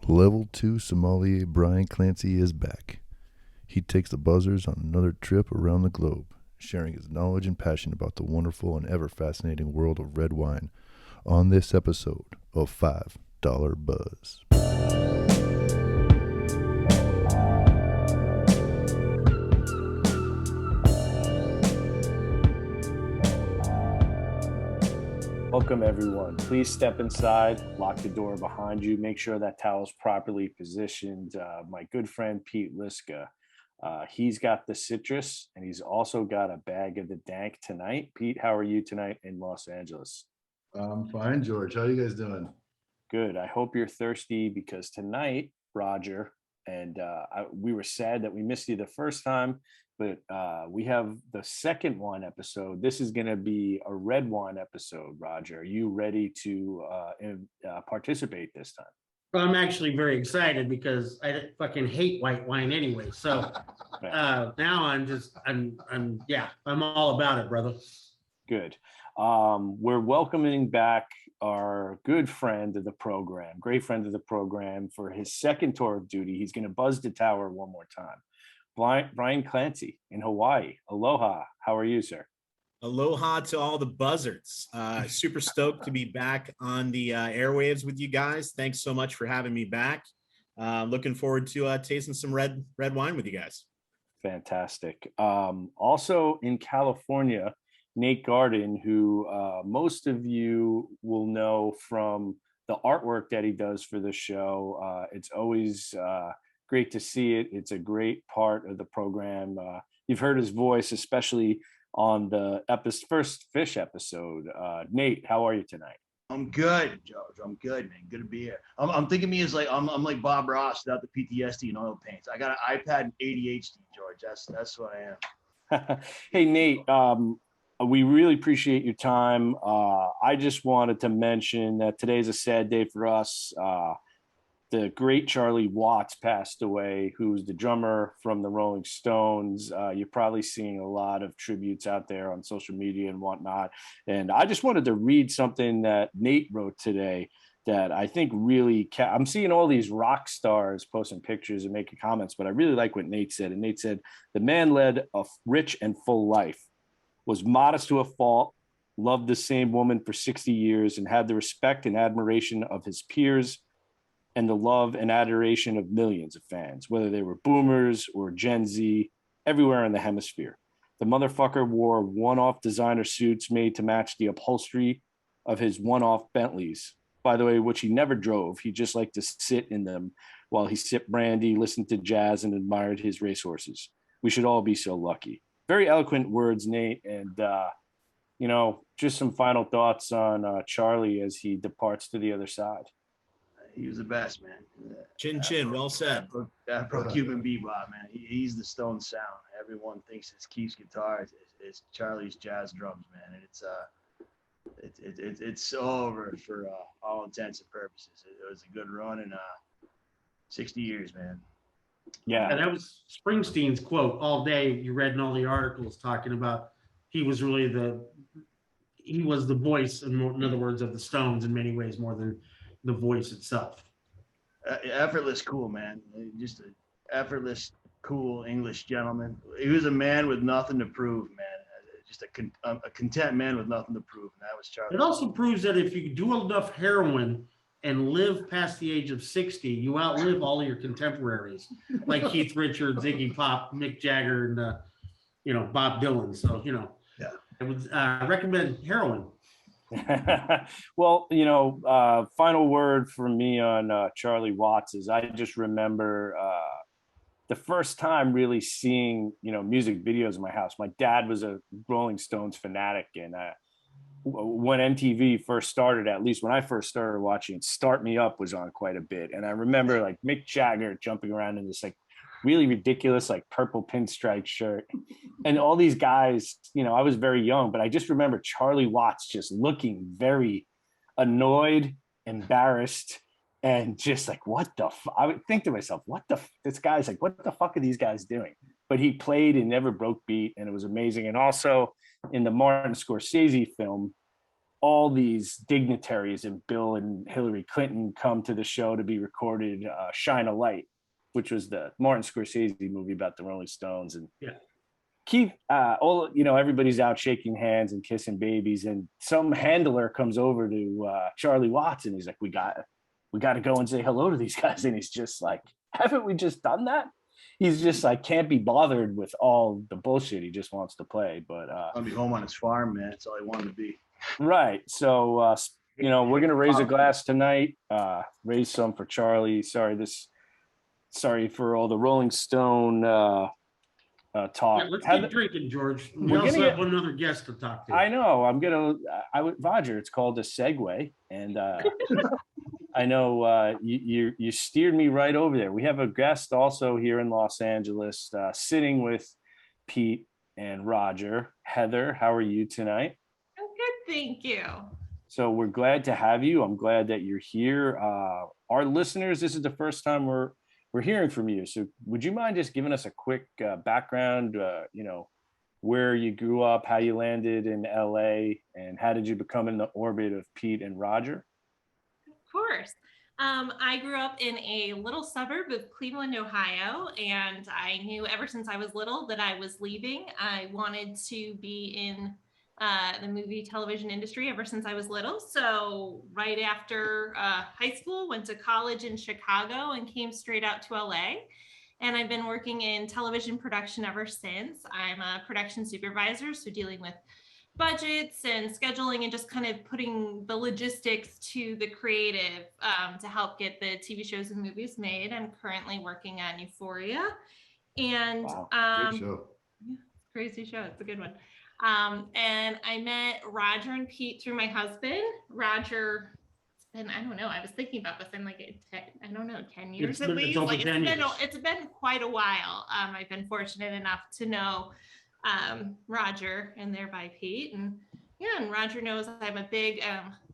Level 2 Sommelier Brian Clancy is back. He takes the Buzzards on another trip around the globe, sharing his knowledge and passion about the wonderful and ever fascinating world of red wine on this episode of $5 Buzz. Welcome, everyone. Please step inside, lock the door behind you, make sure that towel's properly positioned. My good friend, Pete Liska, he's got the citrus and he's also got a bag of the dank tonight. Pete, how are you tonight in Los Angeles? I'm fine, George. How are you guys doing? Good. I hope you're thirsty because tonight, Roger, and we were sad that we missed you the first time, but we have the second wine episode. This is going to be a red wine episode. Roger, are you ready to participate this time? Well, I'm actually very excited because I fucking hate white wine anyway. So now I'm all about it, brother. Good. We're welcoming back our good friend of the program, great friend of the program, for his second tour of duty. He's going to buzz the tower one more time. Brian Clancy in Hawaii. Aloha. How are you, sir? Aloha to all the Buzzards. Super stoked to be back on the airwaves with you guys. Thanks so much for having me back. Looking forward to tasting some red wine with you guys. Fantastic. Also in California, Nate Garden, who most of you will know from the artwork that he does for the show. It's always great to see it. It's a great part of the program. You've heard his voice, especially on the first fish episode. Nate, how are you tonight? I'm good, George. I'm good, man. Good to be here. I'm thinking me as like I'm like Bob Ross without the PTSD and oil paints. I got an iPad and ADHD, George. That's what I am. Hey, Nate. We really appreciate your time. I just wanted to mention that today's a sad day for us. The great Charlie Watts passed away, who's the drummer from the Rolling Stones. You're probably seeing a lot of tributes out there on social media and whatnot. And I just wanted to read something that Nate wrote today that I think really, I'm seeing all these rock stars posting pictures and making comments, but I really like what Nate said. And Nate said, the man led a rich and full life, was modest to a fault, loved the same woman for 60 years, and had the respect and admiration of his peers and the love and adoration of millions of fans, whether they were boomers or Gen Z, everywhere in the hemisphere. The motherfucker wore one-off designer suits made to match the upholstery of his one-off Bentleys, by the way, which he never drove. He just liked to sit in them while he sipped brandy, listened to jazz, and admired his racehorses. We should all be so lucky. Very eloquent words, Nate. And, just some final thoughts on Charlie as he departs to the other side. He was the best, man. Chin chin, well said. Afro-Cuban bebop, man. He's the Stone sound. Everyone thinks it's Keith's guitar. It's Charlie's jazz drums, man. And it's over for all intents and purposes. It was a good run in 60 years, man. Yeah, that was Springsteen's quote all day. You read in all the articles talking about he was really the voice, in other words, of the Stones in many ways more than the voice itself. Effortless, cool, man. Just an effortless, cool English gentleman. He was a man with nothing to prove, man. Just a content man with nothing to prove, and that was Charlie. It also proves that if you do enough heroin and live past the age of 60, you outlive all of your contemporaries, like Keith Richards, Iggy Pop, Mick Jagger, and Bob Dylan. So yeah, I would recommend heroin. Well, final word from me on Charlie Watts is I just remember the first time really seeing music videos in my house. My dad was a Rolling Stones fanatic, and when MTV first started, at least when I first started watching, Start Me Up was on quite a bit. And I remember like Mick Jagger jumping around in this like really ridiculous like purple pinstripe shirt, and all these guys, I was very young, but I just remember Charlie Watts just looking very annoyed, embarrassed, and just like, what the I would think to myself, this guy's like, what the fuck are these guys doing? But he played and never broke beat, and it was amazing. And also in the Martin Scorsese film, all these dignitaries and Bill and Hillary Clinton come to the show to be recorded. Shine a Light, which was the Martin Scorsese movie about the Rolling Stones. And Keith, everybody's out shaking hands and kissing babies, and some handler comes over to Charlie Watts, and he's like, we got to go and say hello to these guys. And he's just like, haven't we just done that? He's just like, can't be bothered with all the bullshit. He just wants to play. But I'll be home on his farm, man. That's all he wanted to be. Right. So, we're going to raise a glass tonight, raise some for Charlie. Sorry for all the Rolling Stone talk. Yeah, let's get drinking, George. We also have one other guest to talk to. I know. Roger, it's called a segue. And I know you steered me right over there. We have a guest also here in Los Angeles, sitting with Pete and Roger. Heather, how are you tonight? I'm good, thank you. So we're glad to have you. I'm glad that you're here. Our listeners, this is the first time we're hearing from you. So would you mind just giving us a quick background, where you grew up, how you landed in LA, and how did you become in the orbit of Pete and Roger? Of course. I grew up in a little suburb of Cleveland, Ohio, and I knew ever since I was little that I was leaving. I wanted to be in the movie television industry ever since I was little. So right after high school, went to college in Chicago and came straight out to LA. And I've been working in television production ever since. I'm a production supervisor, so dealing with budgets and scheduling and just kind of putting the logistics to the creative to help get the TV shows and movies made. I'm currently working on Euphoria. And wow, great show. Yeah, crazy show. It's a good one. And I met Roger and Pete through my husband. Roger, and I don't know, I was thinking about this in like 10 years at least. Like it's been quite a while. I've been fortunate enough to know Roger and thereby Pete. And Roger knows I'm a big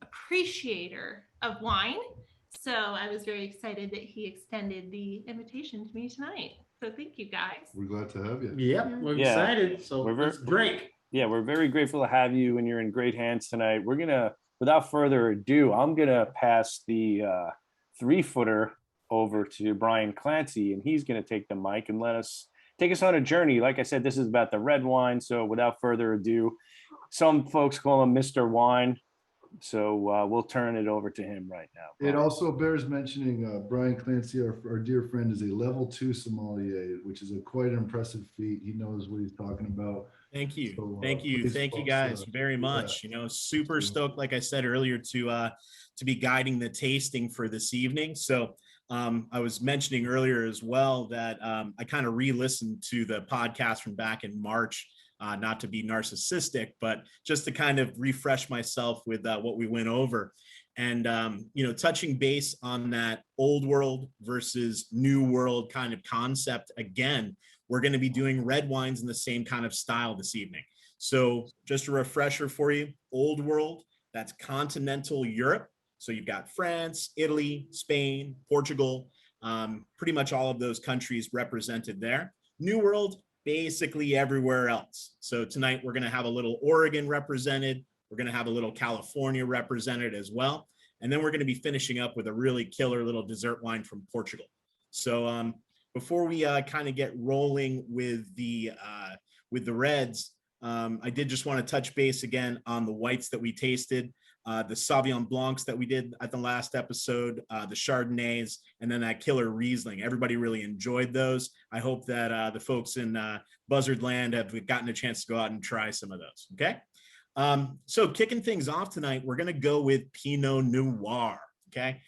appreciator of wine. So I was very excited that he extended the invitation to me tonight. So thank you guys. We're glad to have you. Yep, we're excited. So let's drink. Yeah, we're very grateful to have you, and you're in great hands tonight. We're gonna, without further ado, I'm gonna pass the 3-footer over to Brian Clancy, and he's gonna take the mic and take us on a journey. Like I said, this is about the red wine. So without further ado, some folks call him Mr. Wine. So we'll turn it over to him right now. It also bears mentioning Brian Clancy, our dear friend, is a level 2 sommelier, which is quite an impressive feat. He knows what he's talking about. Thank you. So, thank you guys very much. Super stoked, like I said earlier, to be guiding the tasting for this evening. So I was mentioning earlier as well that I kind of re-listened to the podcast from back in March, not to be narcissistic, but just to kind of refresh myself with what we went over. And, touching base on that old world versus new world kind of concept again, we're going to be doing red wines in the same kind of style this evening. So just a refresher for you, old world, that's continental Europe. So you've got France, Italy, Spain, Portugal, pretty much all of those countries represented there. New world, basically everywhere else. So tonight we're going to have a little Oregon represented. We're going to have a little California represented as well. And then we're going to be finishing up with a really killer little dessert wine from Portugal. So before we kind of get rolling with the reds, I did just want to touch base again on the whites that we tasted. The Sauvignon Blancs that we did at the last episode, the Chardonnays, and then that killer Riesling. Everybody really enjoyed those. I hope that the folks in Buzzard Land have gotten a chance to go out and try some of those, okay? So kicking things off tonight, we're gonna go with Pinot Noir, okay?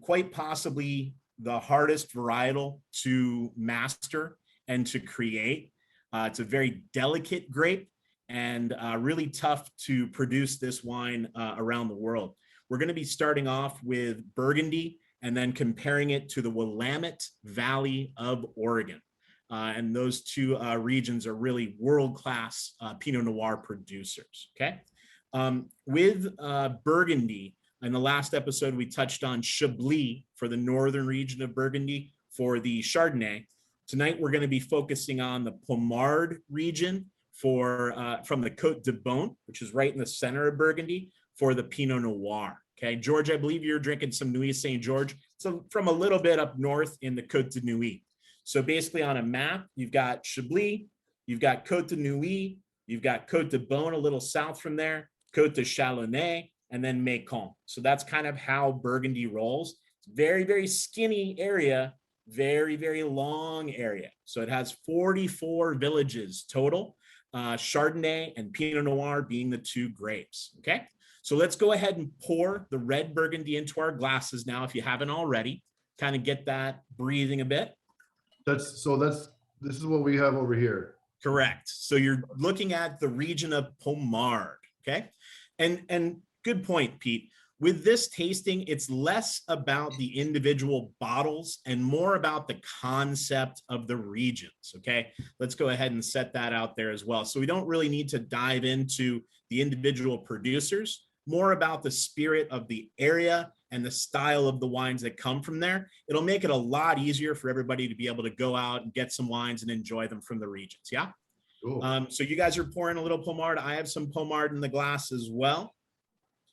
Quite possibly the hardest varietal to master and to create. It's a very delicate grape, and really tough to produce this wine around the world. We're going to be starting off with Burgundy and then comparing it to the Willamette Valley of Oregon. And those two regions are really world-class Pinot Noir producers, okay? With Burgundy, in the last episode, we touched on Chablis for the northern region of Burgundy for the Chardonnay. Tonight, we're going to be focusing on the Pommard region from the Côte de Beaune, which is right in the center of Burgundy, for the Pinot Noir. Okay, George, I believe you're drinking some Nuit Saint George. So from a little bit up north in the Côte de Nuit. So basically on a map, you've got Chablis, you've got Côte de Nuit, you've got Côte de Beaune a little south from there, Côte de Chalonnais, and then Mâcon. So that's kind of how Burgundy rolls. It's very, very skinny area, very, very long area. So it has 44 villages total, Chardonnay and Pinot Noir being the two grapes, okay? So let's go ahead and pour the red Burgundy into our glasses now, if you haven't already, kind of get that breathing a bit. This is what we have over here. Correct. So you're looking at the region of Pommard, okay? And good point, Pete. With this tasting, it's less about the individual bottles and more about the concept of the regions, okay? Let's go ahead and set that out there as well. So we don't really need to dive into the individual producers, more about the spirit of the area and the style of the wines that come from there. It'll make it a lot easier for everybody to be able to go out and get some wines and enjoy them from the regions, yeah? Cool. So you guys are pouring a little Pommard. I have some Pommard in the glass as well.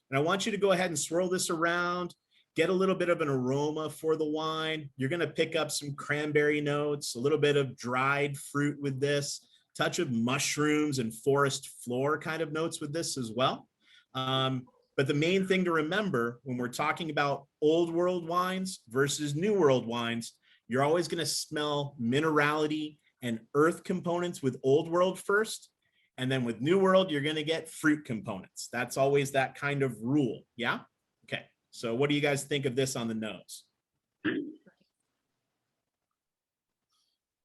And I want you to go ahead and swirl this around, get a little bit of an aroma for the wine. You're gonna pick up some cranberry notes, a little bit of dried fruit with this, touch of mushrooms and forest floor kind of notes with this as well. But the main thing to remember when we're talking about old world wines versus new world wines, you're always going to smell minerality and earth components with old world first. And then with new world, you're going to get fruit components. That's always that kind of rule. Yeah. Okay. So what do you guys think of this on the nose?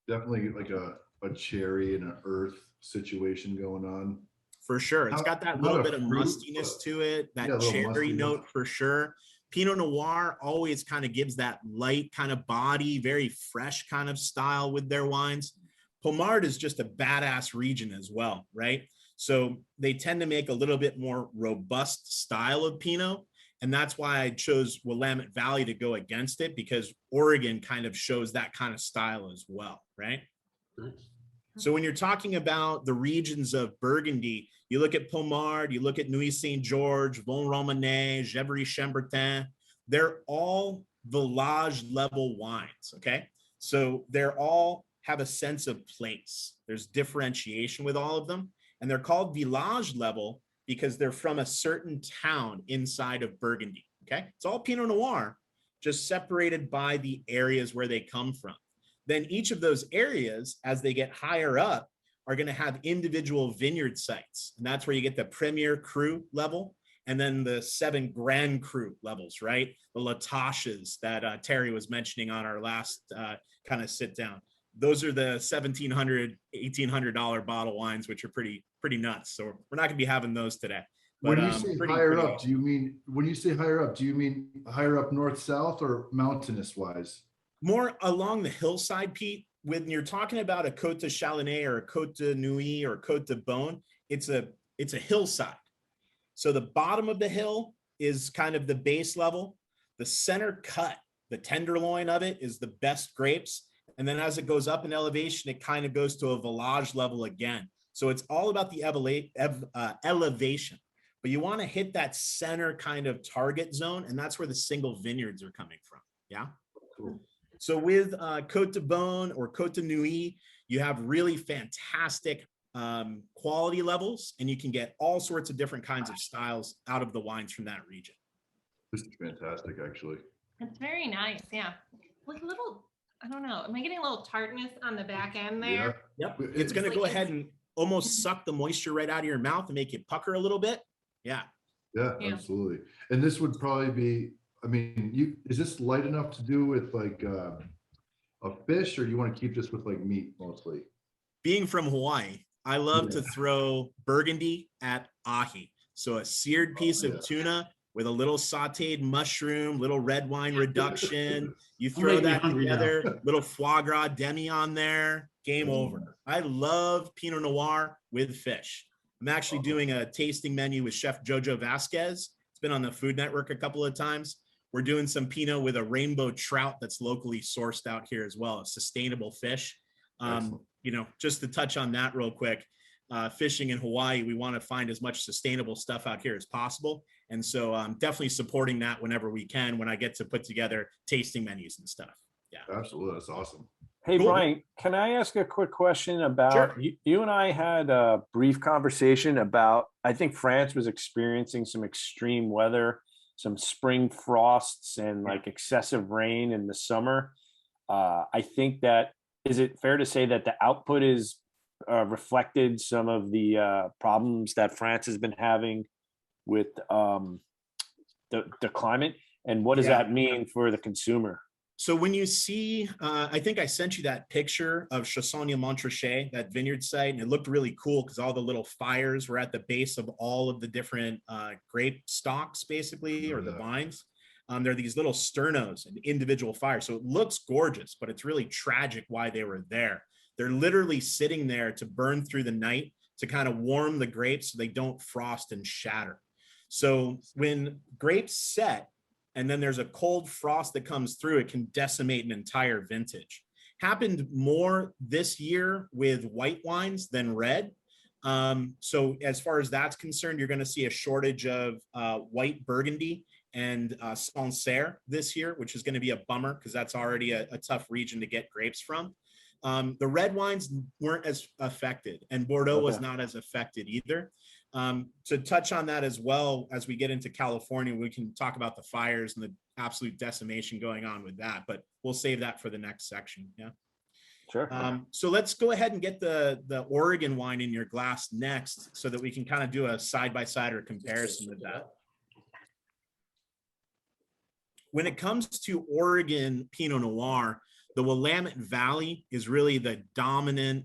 Definitely like a cherry and an earth situation going on. For sure. It's got that little bit of fruit, mustiness to it, that yeah, cherry note for sure. Pinot Noir always kind of gives that light kind of body, very fresh kind of style with their wines. Pommard is just a badass region as well, right? So they tend to make a little bit more robust style of Pinot. And that's why I chose Willamette Valley to go against it, because Oregon kind of shows that kind of style as well, right? Nice. So when you're talking about the regions of Burgundy, you look at Pommard, you look at Nuit Saint George, Vin Romanée, Gevrey-Chambertin, they're all village level wines, okay? So they're all have a sense of place. There's differentiation with all of them. And they're called village level because they're from a certain town inside of Burgundy, okay? It's all Pinot Noir, just separated by the areas where they come from. Then each of those areas, as they get higher up, are going to have individual vineyard sites. And that's where you get the Premier Cru level and then the 7 Grand Cru levels, right? The Lataches that Terry was mentioning on our last kind of sit down. Those are the $1,700, $1,800 bottle wines, which are pretty nuts. So we're not going to be having those today. But, When you say higher up, do you mean higher up north, south, or mountainous wise? More along the hillside, Pete. When you're talking about a Côte de Chalonnais or a Côte de Nuit or Côte de Beaune, it's a hillside. So the bottom of the hill is kind of the base level. The center cut, the tenderloin of it, is the best grapes. And then as it goes up in elevation, it kind of goes to a village level again. So it's all about the elevation. But you want to hit that center kind of target zone, and that's where the single vineyards are coming from. Yeah. Cool. So with Côte de Beaune or Côte de Nuit, you have really fantastic quality levels, and you can get all sorts of different kinds of styles out of the wines from that region. This is fantastic, actually. It's very nice. Yeah. Like a little, I don't know. Am I getting a little tartness on the back end there? Yeah. Yep. It's going to go ahead and almost suck the moisture right out of your mouth and make you pucker a little bit. Yeah. Yeah, absolutely. And this would probably be, I mean, is this light enough to do with like a fish, or do you want to keep this with like meat mostly? Being from Hawaii, I love to throw Burgundy at ahi. So a seared piece of tuna with a little sauteed mushroom, little red wine reduction. You throw that together, little foie gras demi on there, game over. I love Pinot Noir with fish. I'm actually doing a tasting menu with Chef Jojo Vasquez. It's been on the Food Network a couple of times. We're doing some Pinot with a rainbow trout that's locally sourced out here as well, a sustainable fish. You know, just to touch on that real quick, fishing in Hawaii, we want to find as much sustainable stuff out here as possible. And so I'm definitely supporting that whenever we can, when I get to put together tasting menus and stuff. Yeah. Absolutely. That's awesome. Hey, Cool. Brian, can I ask a quick question about Sure. you and I had a brief conversation about, I think France was experiencing some extreme weather, some spring frosts and like excessive rain in the summer. I think that, is it fair to say that the output is reflected some of the problems that France has been having with the climate? And what does that mean for the consumer? So when you see, I think I sent you that picture of Chassagne-Montrachet, that vineyard site, and it looked really cool because all the little fires were at the base of all of the different grape stalks, basically, or the vines. There are these little sternos and individual fires. So it looks gorgeous, but it's really tragic why they were there. They're literally sitting there to burn through the night to kind of warm the grapes so they don't frost and shatter. So when grapes set, and then there's a cold frost that comes through, it can decimate an entire vintage. Happened more this year with white wines than red. So as far as that's concerned, you're going to see a shortage of white Burgundy and Sancerre this year, which is going to be a bummer because that's already a tough region to get grapes from. The red wines weren't as affected, and Bordeaux was not as affected either. To touch on that as well, as we get into California, we can talk about the fires and the absolute decimation going on with that, but we'll save that for the next section. Yeah. Sure. So let's go ahead and get the Oregon wine in your glass next so that we can kind of do a side-by-side or comparison with that. When it comes to Oregon Pinot Noir, the Willamette Valley is really the dominant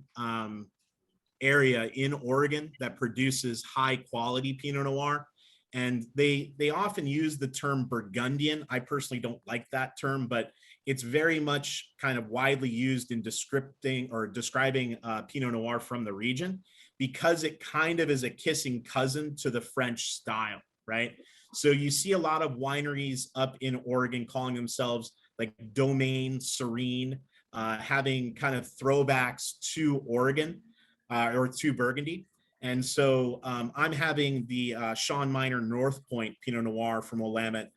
area in Oregon that produces high quality Pinot Noir. And they often use the term Burgundian. I personally don't like that term, but it's very much kind of widely used in describing Pinot Noir from the region, because it kind of is a kissing cousin to the French style, right? So you see a lot of wineries up in Oregon calling themselves like Domaine Serene, having kind of throwbacks to Oregon or to Burgundy. And so I'm having the Sean Minor North Point Pinot Noir from Willamette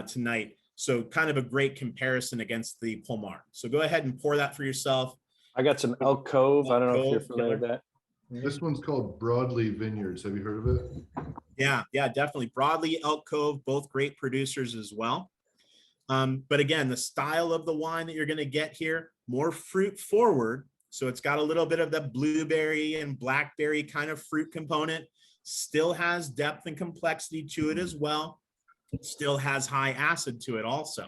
tonight. So kind of a great comparison against the Polmar. So go ahead and pour that for yourself. I got some Elk Cove. I don't know if you're familiar with that. This one's called Broadley Vineyards. Have you heard of it? Yeah, definitely. Broadley, Elk Cove, both great producers as well. But again, the style of the wine that you're going to get here, more fruit forward. So it's got a little bit of the blueberry and blackberry kind of fruit component, still has depth and complexity to it as well. It still has high acid to it also.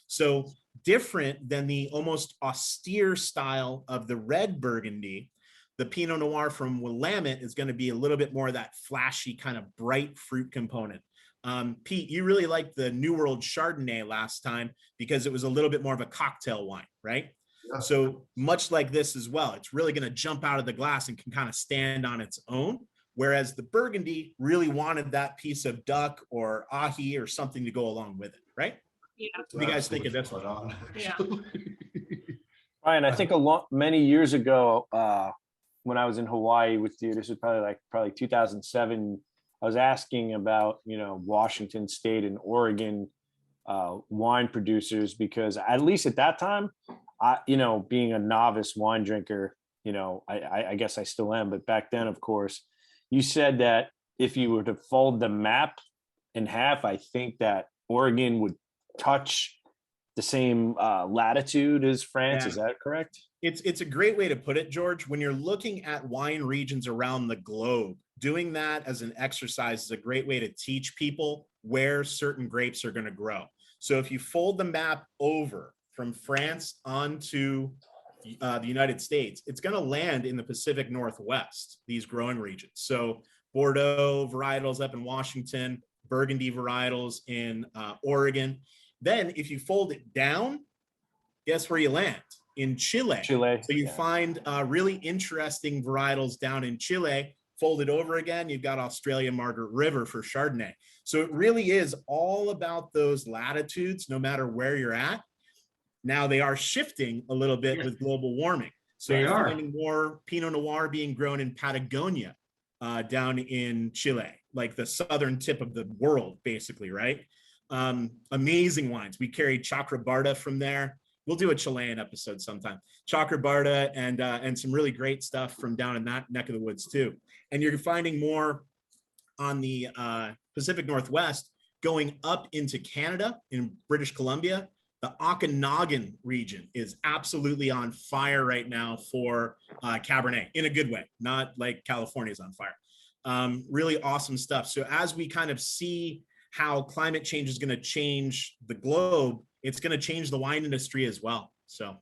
So different than the almost austere style of the red Burgundy, the Pinot Noir from Willamette is going to be a little bit more of that flashy kind of bright fruit component. Pete, you really liked the New World Chardonnay last time because it was a little bit more of a cocktail wine, right? Yeah. So much like this as well, it's really going to jump out of the glass and can kind of stand on its own. Whereas the Burgundy really wanted that piece of duck or ahi or something to go along with it, right? Yeah. What do you guys think of this one? Yeah. Ryan, I think many years ago, when I was in Hawaii with you, this was probably 2007. I was asking about, Washington State and Oregon wine producers, because at least at that time, being a novice wine drinker, I guess I still am, but back then, of course, you said that if you were to fold the map in half, I think that Oregon would touch the same latitude as France. Yeah. Is that correct? It's a great way to put it, George. When you're looking at wine regions around the globe, doing that as an exercise is a great way to teach people where certain grapes are going to grow. So if you fold the map over from France onto the United States, it's going to land in the Pacific Northwest, these growing regions. So Bordeaux varietals up in Washington, Burgundy varietals in Oregon. Then if you fold it down, guess where you land? In Chile. So you find really interesting varietals down in Chile. Fold it over again, you've got Australia Margaret River for Chardonnay. So it really is all about those latitudes, no matter where you're at. Now they are shifting a little bit with global warming. So They you're are. finding more Pinot Noir being grown in Patagonia, down in Chile, like the southern tip of the world, basically, right? Amazing wines. We carry Chakrabarda from there. We'll do a Chilean episode sometime. Chakrabarda and some really great stuff from down in that neck of the woods too. And you're finding more on the Pacific Northwest going up into Canada in British Columbia. The Okanagan region is absolutely on fire right now for Cabernet in a good way, not like California's on fire. Really awesome stuff. So as we kind of see how climate change is going to change the globe, it's going to change the wine industry as well. So,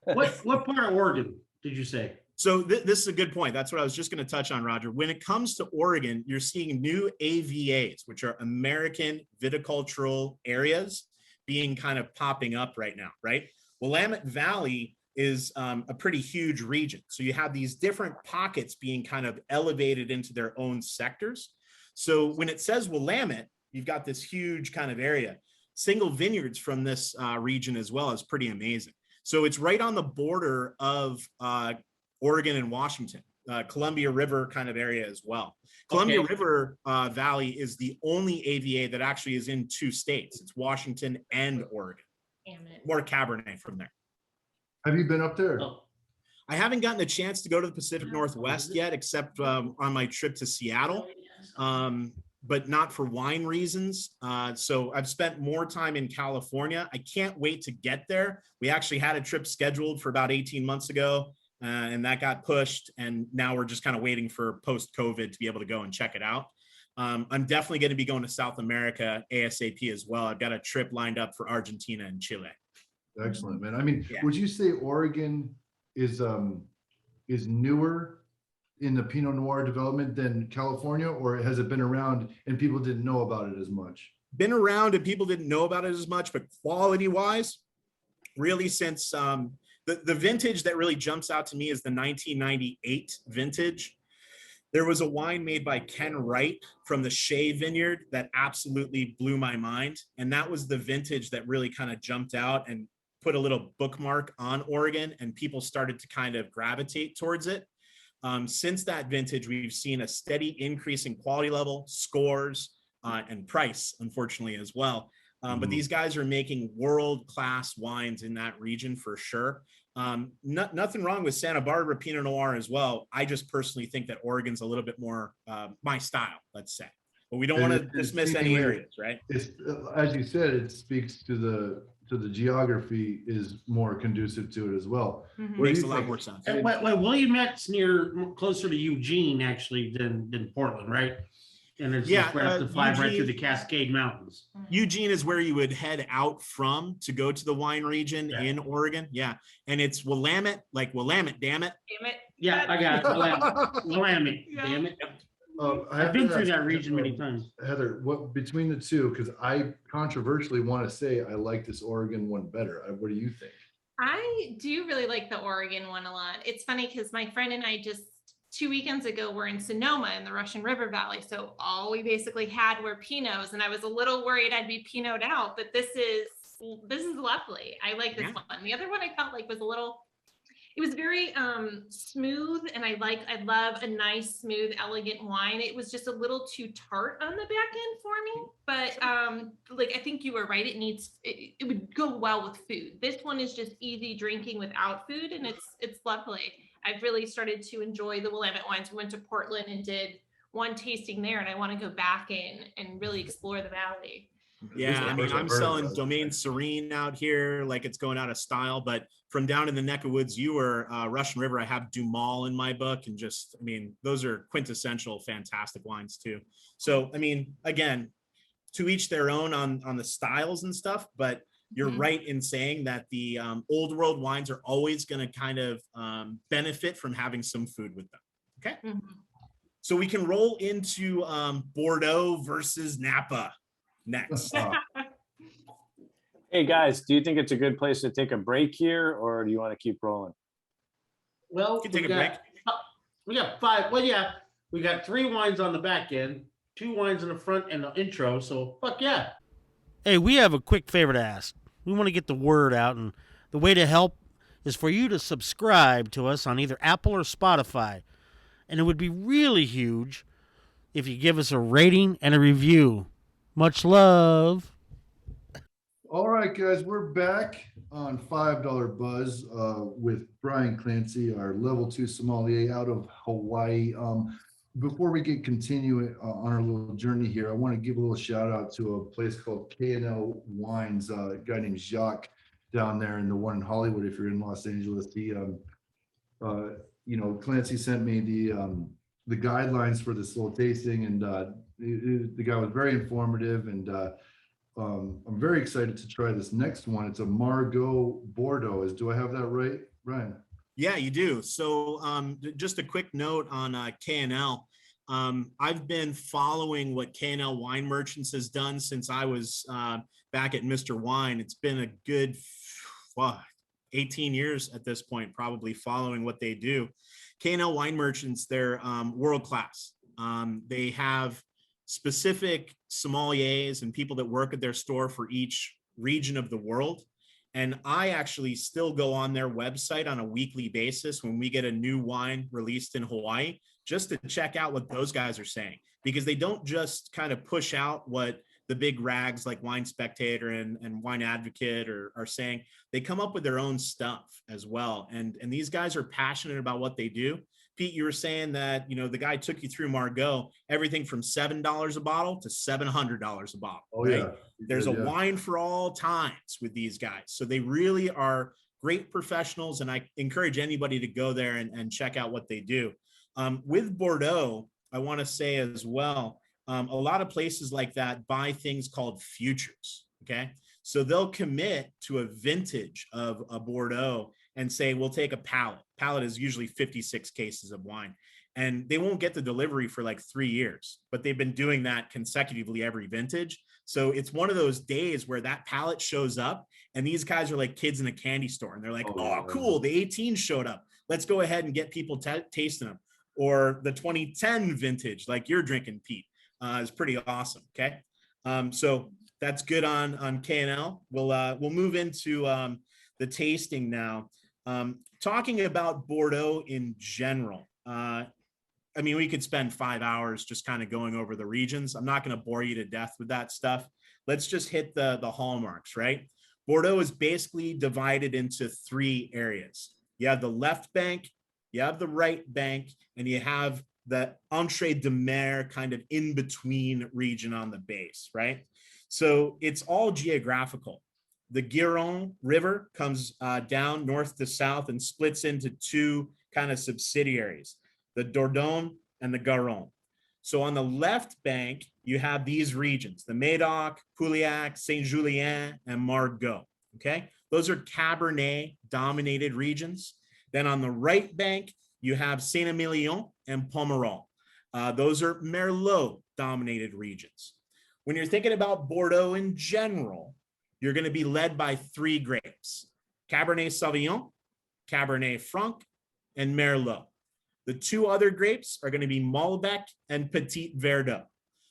What part of Oregon did you say? So this is a good point. That's what I was just going to touch on, Roger. When it comes to Oregon, you're seeing new AVAs, which are American viticultural areas, being kind of popping up right now, right? Willamette Valley is a pretty huge region. So you have these different pockets being kind of elevated into their own sectors. So when it says Willamette, you've got this huge kind of area. Single vineyards from this region as well is pretty amazing. So it's right on the border of Oregon and Washington, Columbia River kind of area as well. Columbia River Valley is the only AVA that actually is in 2 states. It's Washington and Oregon. More Cabernet from there. Have you been up there? Oh, I haven't gotten a chance to go to the Pacific Northwest yet, except on my trip to Seattle, but not for wine reasons. So I've spent more time in California. I can't wait to get there. We actually had a trip scheduled for about 18 months ago, and that got pushed. And now we're just kind of waiting for post-COVID to be able to go and check it out. I'm definitely going to be going to South America ASAP as well. I've got a trip lined up for Argentina and Chile. Excellent, man. I mean, would you say Oregon is newer in the Pinot Noir development than California, or has it been around and people didn't know about it as much? Been around and people didn't know about it as much, but quality-wise, really since the vintage that really jumps out to me is the 1998 vintage. There was a wine made by Ken Wright from the Shea Vineyard that absolutely blew my mind. And that was the vintage that really kind of jumped out and put a little bookmark on Oregon, and people started to kind of gravitate towards it. Since that vintage, we've seen a steady increase in quality level, scores, and price, unfortunately, as well. But these guys are making world-class wines in that region for sure. Nothing wrong with Santa Barbara Pinot Noir as well. I just personally think that Oregon's a little bit more my style, let's say. But we don't want to dismiss any areas, right? It's, as you said, it speaks to the geography is more conducive to it as well. Makes a lot more sense. Well, Williamette's closer to Eugene actually than Portland, right? And it's just right up the right through the Cascade Mountains. Eugene is where you would head out from to go to the wine region in Oregon. Yeah. And it's Willamette, like Willamette, damn it. Damn it. Yeah, I got it. Willamette, damn it. I've been through that region many times. Heather, what between the two, because I controversially want to say I like this Oregon one better. What do you think? I do really like the Oregon one a lot. It's funny because my friend and I just 2 weekends ago were in Sonoma in the Russian River Valley. So all we basically had were Pinots, and I was a little worried I'd be Pinot out, but this is lovely. I like this one. The other one I felt like was it was very smooth, and I love a nice, smooth, elegant wine. It was just a little too tart on the back end for me, but I think you were right. It would go well with food. This one is just easy drinking without food, and it's lovely. I've really started to enjoy the Willamette wines. We went to Portland and did one tasting there, and I want to go back in and really explore the valley. Yeah, I mean, I'm selling Domaine Serene out here like it's going out of style, but from down in the neck of woods, you were Russian River. I have Dumal in my book, and just, I mean, those are quintessential, fantastic wines too. So, I mean, again, to each their own on the styles and stuff, but you're right in saying that the old world wines are always going to kind of benefit from having some food with them. Okay. So we can roll into Bordeaux versus Napa next. Hey guys, do you think it's a good place to take a break here, or do you want to keep rolling? Well, We can take a break. We got 5. Well, yeah, we got 3 wines on the back end, 2 wines in the front and the intro. So fuck yeah. Hey, we have a quick favor to ask. We want to get the word out, and the way to help is for you to subscribe to us on either Apple or Spotify. And it would be really huge if you give us a rating and a review. Much love. All right, guys, we're back on $5 Buzz with Brian Clancy, our level 2 sommelier out of Hawaii. Before we continue on our little journey here, I want to give a little shout out to a place called K&L Wines, a guy named Jacques down there, and the one in Hollywood if you're in Los Angeles. Clancy sent me the guidelines for this little tasting, and the guy was very informative, and I'm very excited to try this next one. It's a Margaux Bordeaux. Do I have that right, Brian? Yeah, you do. So just a quick note on K&L. I've been following what K&L Wine Merchants has done since I was back at Mr. Wine. It's been a good 18 years at this point, probably following what they do. K&L Wine Merchants, they're world-class. They have specific sommeliers and people that work at their store for each region of the world. And I actually still go on their website on a weekly basis when we get a new wine released in Hawaii, just to check out what those guys are saying, because they don't just kind of push out what the big rags like Wine Spectator and Wine Advocate are saying. They come up with their own stuff as well. And these guys are passionate about what they do. Pete, you were saying that, the guy took you through Margaux, everything from $7 a bottle to $700 a bottle. Oh, right? Yeah. There's a wine for all times with these guys. So they really are great professionals. And I encourage anybody to go there and check out what they do. With Bordeaux, I want to say as well, a lot of places like that buy things called futures. Okay. So they'll commit to a vintage of a Bordeaux and say, we'll take a pallet. Pallet is usually 56 cases of wine, and they won't get the delivery for like 3 years, but they've been doing that consecutively every vintage. So it's one of those days where that pallet shows up and these guys are like kids in a candy store, and they're like, oh cool, the 18 showed up. Let's go ahead and get people tasting them. Or the 2010 vintage, like you're drinking, Pete, is pretty awesome. Okay. So that's good on K&L. We'll move into the tasting now. Talking about Bordeaux in general, we could spend 5 hours just kind of going over the regions. I'm not going to bore you to death with that stuff. Let's just hit the hallmarks, right? Bordeaux is basically divided into 3 areas. You have the left bank, you have the right bank, and you have the Entre de Mer kind of in between region on the base, right? So it's all geographical. The Gironde River comes down north to south and splits into 2 kind of subsidiaries, the Dordogne and the Garonne. So on the left bank, you have these regions, the Médoc, Pauillac, Saint-Julien, and Margaux, okay? Those are Cabernet-dominated regions. Then on the right bank, you have Saint-Emilion and Pomerol. Those are Merlot-dominated regions. When you're thinking about Bordeaux in general, you're going to be led by 3 grapes: Cabernet Sauvignon, Cabernet Franc, and Merlot. The 2 other grapes are going to be Malbec and Petit Verdot.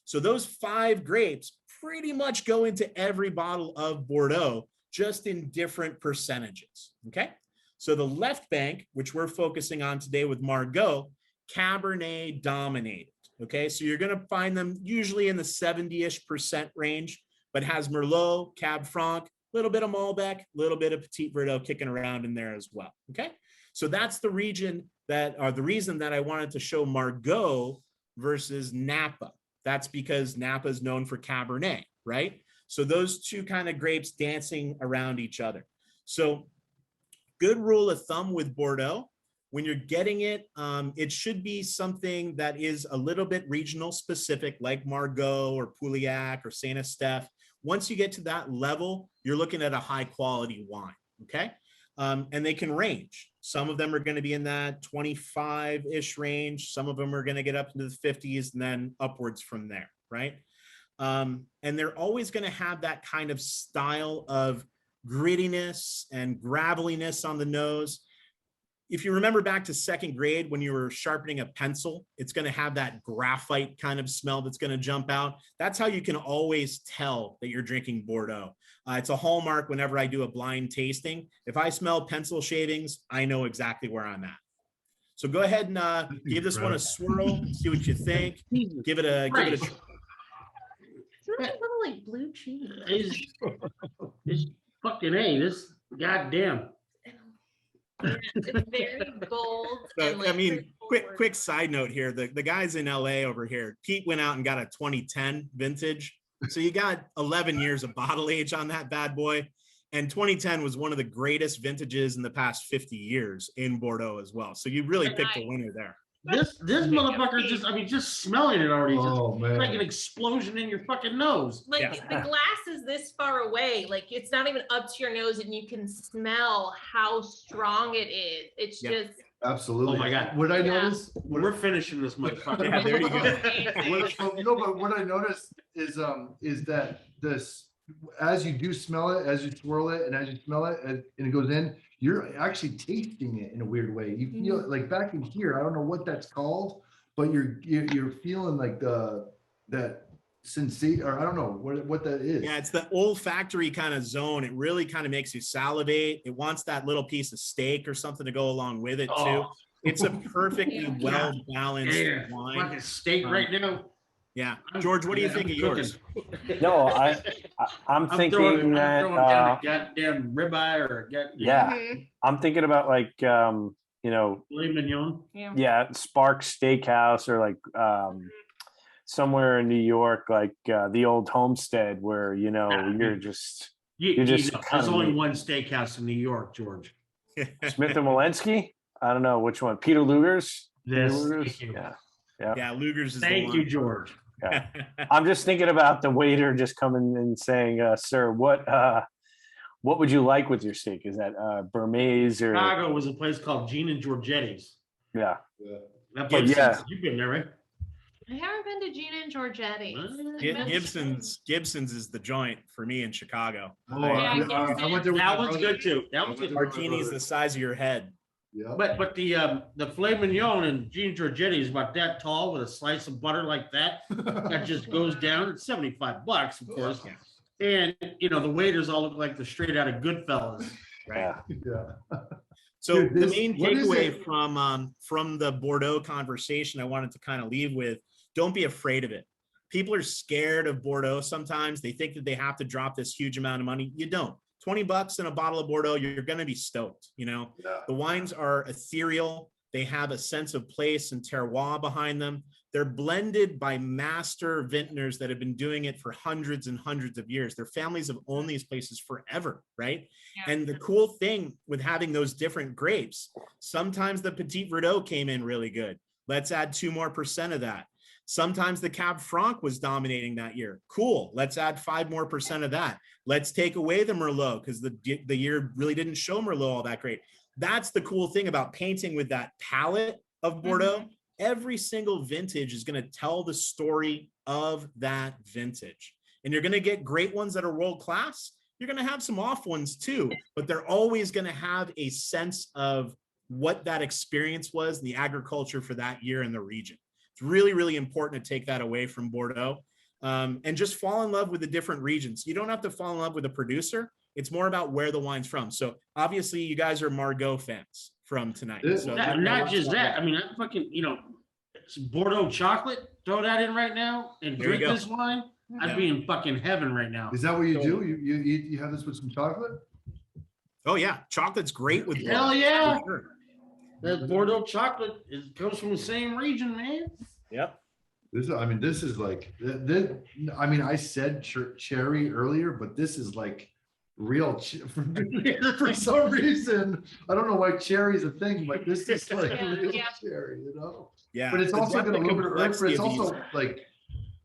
So those 5 grapes pretty much go into every bottle of Bordeaux, just in different percentages, okay? So the left bank, which we're focusing on today with Margaux, Cabernet dominated, okay? So you're going to find them usually in the 70-ish% range, but has Merlot, Cab Franc, a little bit of Malbec, a little bit of Petit Verdot kicking around in there as well, okay? So that's the reason that I wanted to show Margaux versus Napa. That's because Napa is known for Cabernet, right? So those 2 kind of grapes dancing around each other. So good rule of thumb with Bordeaux, when you're getting it, it should be something that is a little bit regional specific, like Margaux or Pauillac or Saint Estèphe. Once you get to that level, you're looking at a high quality wine, okay? And they can range. Some of them are going to be in that 25-ish range. Some of them are going to get up into the 50s and then upwards from there, right? And they're always going to have that kind of style of grittiness and graveliness on the nose. if you remember back to second grade when you were sharpening a pencil, it's going to have that graphite kind of smell that's going to jump out. That's how you can always tell that you're drinking Bordeaux. It's a hallmark whenever I do a blind tasting. If I smell pencil shavings, I know exactly where I'm at. So go ahead and give this one a swirl, see what you think. Give it a It's a little like blue cheese. It's fucking A, this goddamn. Yeah, it's very bold. So, and, like, I mean, straightforward. quick side note here. The guys in LA over here, Pete went out and got a 2010 vintage. So you got 11 years of bottle age on that bad boy. And 2010 was one of the greatest vintages in the past 50 years in Bordeaux as well. So you really picked a winner there. This motherfucker just, I mean, just smelling it already. Oh, It's man. like an explosion in your fucking nose. Like Yeah. the glass is this far away, like it's not even up to your nose, and you can smell how strong it is. It's Yeah. just Absolutely. Oh my God. What I Yeah. noticed, We're finishing this motherfucker. Yeah, there you go. amazing. but what I noticed is that this, as you do smell it, as you swirl it, and as you smell it, and it goes in, you're actually tasting it in a weird way. You feel it like back in here. I don't know what that's called, but you're feeling like that sensation, or I don't know what that is. Yeah, it's the olfactory kind of zone. It really kind of makes you salivate. It wants that little piece of steak or something to go along with it too. Oh. It's a perfectly Yeah. well-balanced Yeah, wine. fucking steak right now. Yeah. George, what do you think of yours? No, I'm thinking I'm that, throwing down a goddamn ribeye or a yeah, Mhm. I'm thinking about like, you know, filet mignon. Yeah. yeah, Spark Steakhouse, or like somewhere in New York, like the old Homestead, where, you know, Yeah. you're just You just know, kind there's of only neat. one steakhouse in New York, George. Smith and Walensky. I don't know which one. Peter Luger's. Peter Yes, Luger's? thank you. Yeah. Yeah, Luger's is Thank the you, one. George. Yeah. I'm just thinking about the waiter just coming and saying, "Sir, what would you like with your steak? Is that Burmese or?" Chicago was a place called Gene and Giorgetti's. Yeah. That But place, yeah. you've been there, right? I haven't been to Gina and Giorgetti's. Gibson's is the joint for me in Chicago. Oh, Yeah, I went there with That my one's brother. good too. That one's good. Martini's the size of your head. Yeah. But the filet mignon and Gene Giorgetti is about that tall with a slice of butter like that. That just goes down. It's $75, of course. And you know, the waiters all look like they're straight out of Goodfellas. Yeah. Yeah. So Dude, the this- main what is takeaway it? from the Bordeaux conversation I wanted to kind of leave with, don't be afraid of it. People are scared of Bordeaux sometimes. They think that they have to drop this huge amount of money. You don't. $20 in a bottle of Bordeaux, you're going to be stoked. You know, the wines are ethereal. They have a sense of place and terroir behind them. They're blended by master vintners that have been doing it for hundreds and hundreds of years. Their families have owned these places forever, right? Yeah. And the cool thing with having those different grapes, sometimes the Petit Verdot came in really good. Let's add 2% more of that. Sometimes the Cab Franc was dominating that year. Cool. Let's add 5% more of that. Let's take away the Merlot because the year really didn't show Merlot all that great. That's the cool thing about painting with that palette of Bordeaux. Mhm. Every single vintage is going to tell the story of that vintage. And you're going to get great ones that are world-class. You're going to have some off ones too, but they're always going to have a sense of what that experience was, the agriculture for that year in the region. It's really, really important to take that away from Bordeaux and just fall in love with the different regions. You don't have to fall in love with a producer. It's more about where the wine's from. So obviously you guys are Margaux fans from tonight. So Not just that. I mean, I fucking, you know, it's Bordeaux chocolate. Throw that in right now and There you drink go. this wine. Yeah. I'd be in fucking heaven right now. Is that what you do? You have this with some chocolate? Oh yeah, chocolate's great with Hell Bordeaux, yeah. for sure. That Bordeaux chocolate comes from the same region, man. Yep. This is like, I said cherry earlier, but this is like real for some reason. I don't know why cherry is a thing, but this is like Yeah, real yeah. cherry, you know? Yeah. But it's The also depth got a and little bit of earth, but complexity it's of also these- like,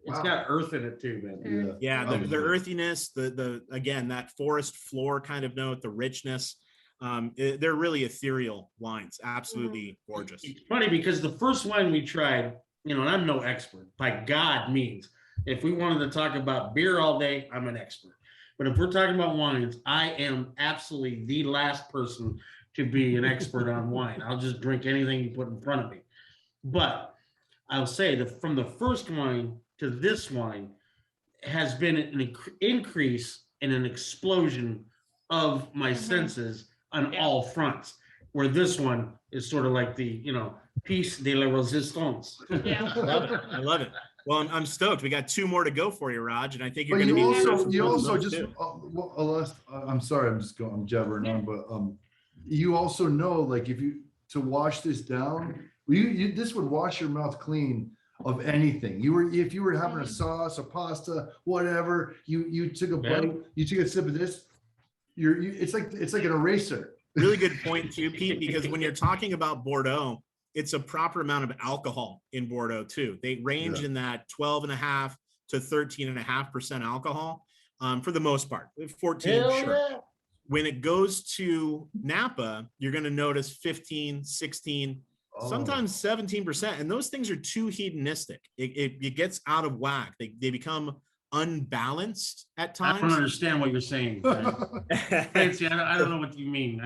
It's wow. got earth in it too, man. Yeah, Oh, the earthiness, the again, that forest floor kind of note, the richness. They're really ethereal wines. Absolutely gorgeous. It's funny because the first wine we tried, you know, and I'm no expert, by God means. If we wanted to talk about beer all day, I'm an expert. But if we're talking about wines, I am absolutely the last person to be an expert on wine. I'll just drink anything you put in front of me. But I'll say that from the first wine to this wine has been an increase and an explosion of my senses on all fronts, where this one is sort of like the, piece de la resistance. Yeah. I love it. Well, I'm stoked. We got 2 more to go for you, Raj, and I think you're But going to be. you also just. too. I'm sorry, I'm jabbering on, but you also know, like, if you to wash this down, this would wash your mouth clean of anything. If you were having a sauce, a pasta, whatever, you took a bite, you took a sip of this, it's like an eraser. Really good point too, Pete, because when you're talking about Bordeaux, it's a proper amount of alcohol in Bordeaux too. They range in that 12.5 to 13.5% alcohol for the most part. 14, sure. Yeah. When it goes to Napa, you're going to notice 15, 16, sometimes 17%. And those things are too hedonistic. It gets out of whack. They become unbalanced at times. I don't understand what you're saying. Clancy, I don't know what you mean.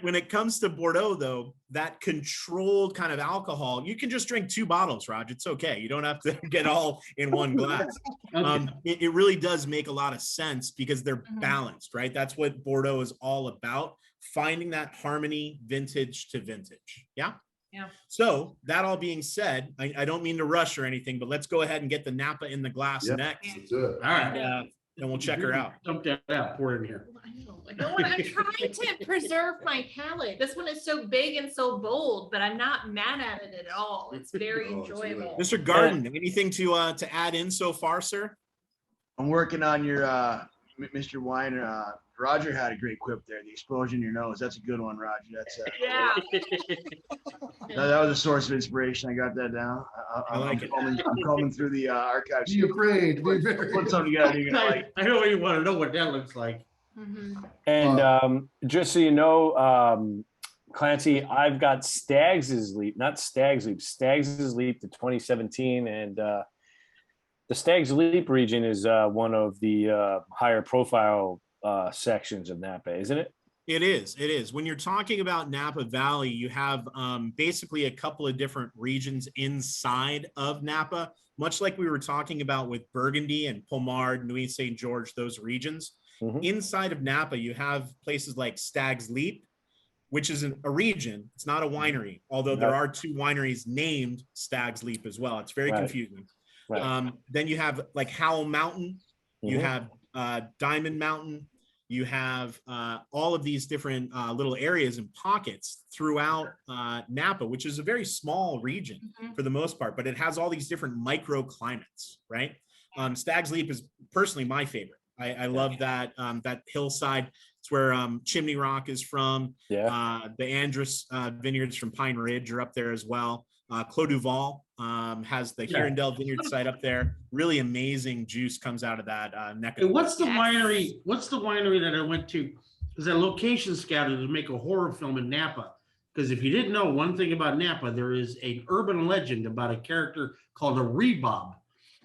When it comes to Bordeaux, though, that controlled kind of alcohol, you can just drink 2 bottles, Raj. It's okay. You don't have to get all in one glass. Okay. It really does make a lot of sense because they're balanced, right? That's what Bordeaux is all about, finding that harmony vintage to vintage. Yeah. Yeah. So that all being said, I don't mean to rush or anything, but let's go ahead and get the Napa in the glass next. All right. And we'll check her out. Dump that out, pour it in here. I'm trying to preserve my palate. This one is so big and so bold, but I'm not mad at it at all. It's very enjoyable. Mr. Garden, anything to add in so far, sir? I'm working on your Mr. Wine. Roger had a great quip there. The explosion in your nose. That's a good one, Roger. That's that was a source of inspiration. I got that down. I'm combing through the archives. Be afraid. Put something together. You're gonna like. I know you want to know what that looks like. And just so you know, Clancy, I've got Stags' Leap to 2017, and the Stags' Leap region is one of the higher profile sections of Napa, isn't it? It is. When you're talking about Napa Valley, you have basically a couple of different regions inside of Napa, much like we were talking about with Burgundy and Pommard, Nuit Saint George, those regions. Inside of Napa, you have places like Stag's Leap, which is a region. It's not a winery, although there are 2 wineries named Stag's Leap as well. It's very confusing. Right. Then you have like Howell Mountain, you have Diamond Mountain, you have all of these different little areas and pockets throughout Napa, which is a very small region for the most part, but it has all these different microclimates, right? Stag's Leap is personally my favorite. I love that hillside. It's where Chimney Rock is from. The Andrus Vineyards from Pine Ridge are up there as well. Clos Duval has the Hirondelle Vineyard site up there. Really amazing juice comes out of that neck. What's the winery? What's the winery that I went to? Because I location scouted to make a horror film in Napa. Because if you didn't know one thing about Napa, there is an urban legend about a character called a rebob,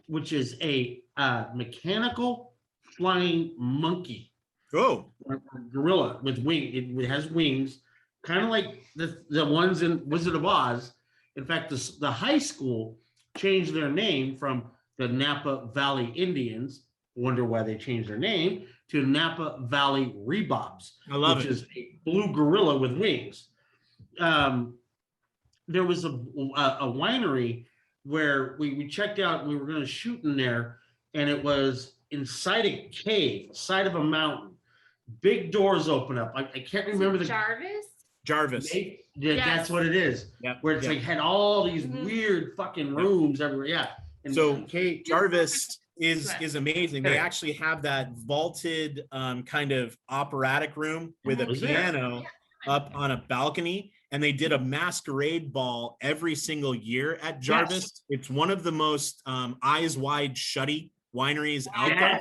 which is a mechanical flying monkey. Oh, gorilla with wing. It has wings, kind of like the ones in Wizard of Oz. In fact, the high school changed their name from the Napa Valley Indians. Wonder why they changed their name to Napa Valley Rebobs. I love which it. is a blue gorilla with wings. There was a winery where we checked out. We were going to shoot in there, and it was inside a cave, side of a mountain. Big doors open up. I can't remember the Jarvis. That's what it is. Yep. Where it's like had all these weird fucking rooms everywhere. Yeah. And so Jarvis is amazing. They actually have that vaulted kind of operatic room with a piano up on a balcony. And they did a masquerade ball every single year at Jarvis. Yes. It's one of the most eyes wide shutty wineries out there.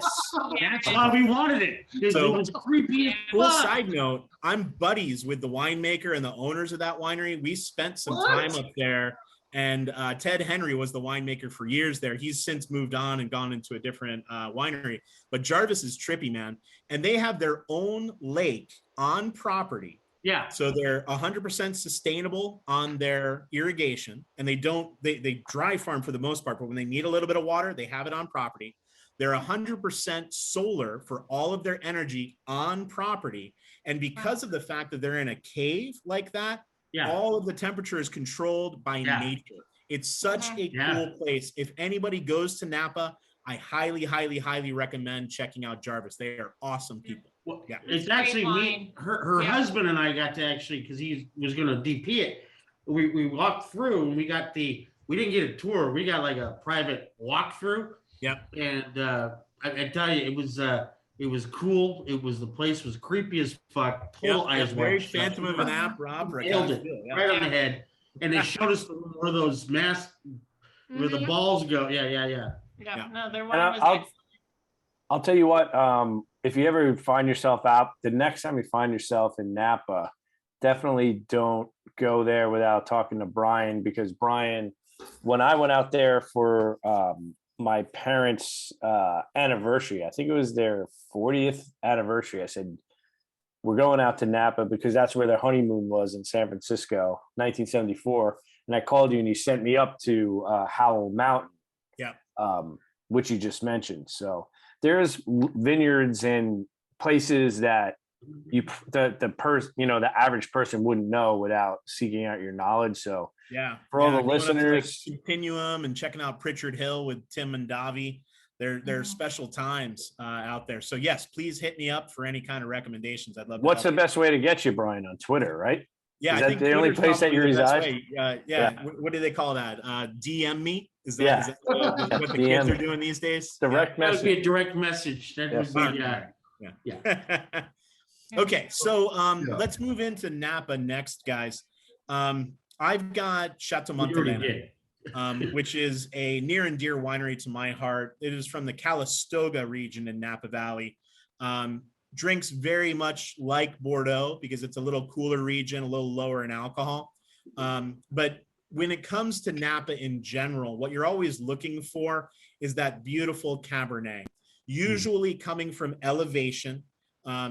That's why we wanted it. So, it was creepy. Cool side note, I'm buddies with the winemaker and the owners of that winery. We spent some time up there, and Ted Henry was the winemaker for years there. He's since moved on and gone into a different winery. But Jarvis is trippy, man. And they have their own lake on property Yeah. So they're 100% sustainable on their irrigation, and they dry farm for the most part, but when they need a little bit of water, they have it on property. They're 100% solar for all of their energy on property. And because of the fact that they're in a cave like that, all of the temperature is controlled by nature. It's such a cool place. If anybody goes to Napa, I highly, highly, highly recommend checking out Jarvis. They are awesome people. Well, it's actually me, her husband and I got to actually, because he was going to DP it. We walked through and we didn't get a tour. We got like a private walkthrough. Yep. And I tell you, it was cool. The place was creepy as fuck. Total eyes wide. Very Phantom of an App, Rob. Nailed it right on the head. And they showed us where those masks, where the balls go. Yeah. No, their wine was excellent. I'll tell you what, if you ever find yourself out, the next time you find yourself in Napa, definitely don't go there without talking to Brian, because Brian, when I went out there for my parents' anniversary, I think it was their 40th anniversary, I said, we're going out to Napa because that's where their honeymoon was in San Francisco, 1974. And I called you and you sent me up to Howell Mountain, which you just mentioned. So there's vineyards and places that the average person wouldn't know without seeking out your knowledge. So for all the listeners, Continuum and checking out Pritchard Hill with Tim and Davi, they're special times out there. So yes, please hit me up for any kind of recommendations. I'd love. What's the best way to get you, Brian? On Twitter, right? Yeah, is that the only place that you reside? What do they call that? DM me. Is that what the kids are doing these days? Direct message. That would be a direct message. That would be Okay, so let's move into Napa next, guys. I've got Chateau Montelena, which is a near and dear winery to my heart. It is from the Calistoga region in Napa Valley. Drinks very much like Bordeaux because it's a little cooler region, a little lower in alcohol. But when it comes to Napa in general, what you're always looking for is that beautiful Cabernet, usually coming from elevation.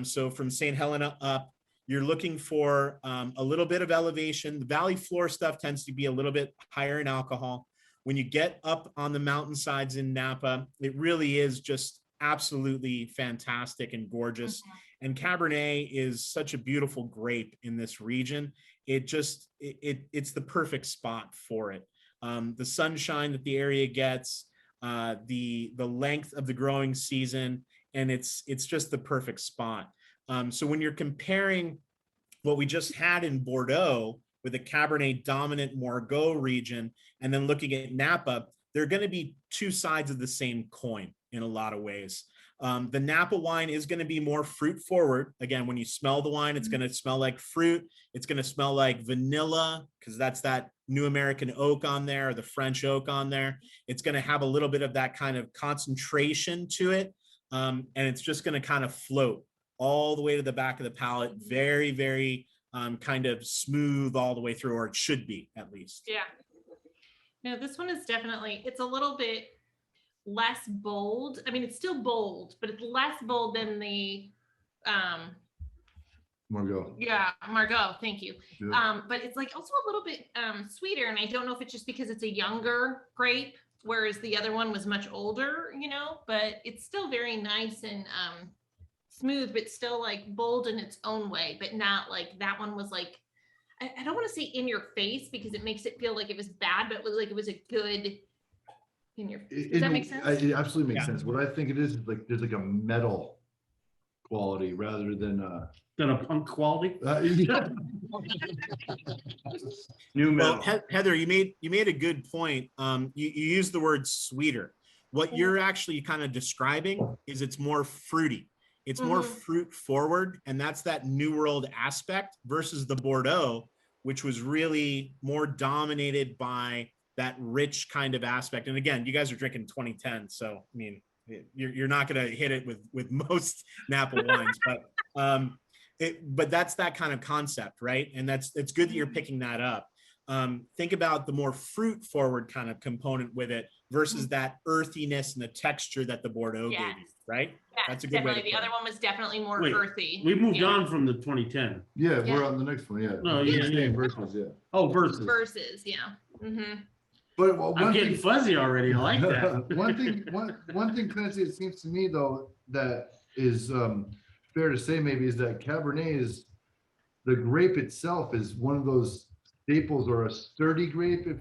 So from St. Helena up, you're looking for a little bit of elevation. The valley floor stuff tends to be a little bit higher in alcohol. When you get up on the mountainsides in Napa, it really is just absolutely fantastic and gorgeous. And Cabernet is such a beautiful grape in this region. It's the perfect spot for it. The sunshine that the area gets, the length of the growing season, and it's just the perfect spot. So when you're comparing what we just had in Bordeaux with the Cabernet dominant Margaux region, and then looking at Napa, they're going to be two sides of the same coin in a lot of ways. The Napa wine is going to be more fruit forward. Again, when you smell the wine, it's going to smell like fruit. It's going to smell like vanilla because that's that New American oak on there, or the French oak on there. It's going to have a little bit of that kind of concentration to it. And it's just going to kind of float all the way to the back of the palate. Very, very kind of smooth all the way through, or it should be at least. Yeah. No, this one is definitely, it's a little bit less bold. I mean, it's still bold, but it's less bold than the Margaux. Yeah, Margaux, thank you. Yeah. But it's like also a little bit sweeter, and I don't know if it's just because it's a younger grape, whereas the other one was much older, but it's still very nice and smooth, but still like bold in its own way, but not like that one was like, I don't want to say in your face because it makes it feel like it was bad, but it was like, it was a good in your face. Does that make sense? It absolutely makes sense. What I think it is like, there's like a metal quality rather than a punk quality. New metal. Well, Heather, you made a good point. You used the word sweeter. What you're actually kind of describing is it's more fruity. It's more fruit forward, and that's that New World aspect versus the Bordeaux, which was really more dominated by that rich kind of aspect. And again, you guys are drinking 2010, so I mean, you're not going to hit it with most Napa wines, but that's that kind of concept, right? And it's good that you're picking that up. Think about the more fruit forward kind of component with it versus that earthiness and the texture that the Bordeaux Yes. gave you, right? Yeah, That's a good way to definitely. The put other it. one was definitely more Wait, earthy. We moved Yeah. on from the 2010. Yeah, Yeah. we're on the next one. Yeah. No, yeah, Staying yeah. versus, yeah. Oh, versus. Versus, yeah. Mm-hmm. But well, I'm one getting thing, fuzzy already. I like that. one thing, Clancy, it seems to me though that is fair to say maybe is that Cabernet is the grape itself is one of those staples or a sturdy grape, if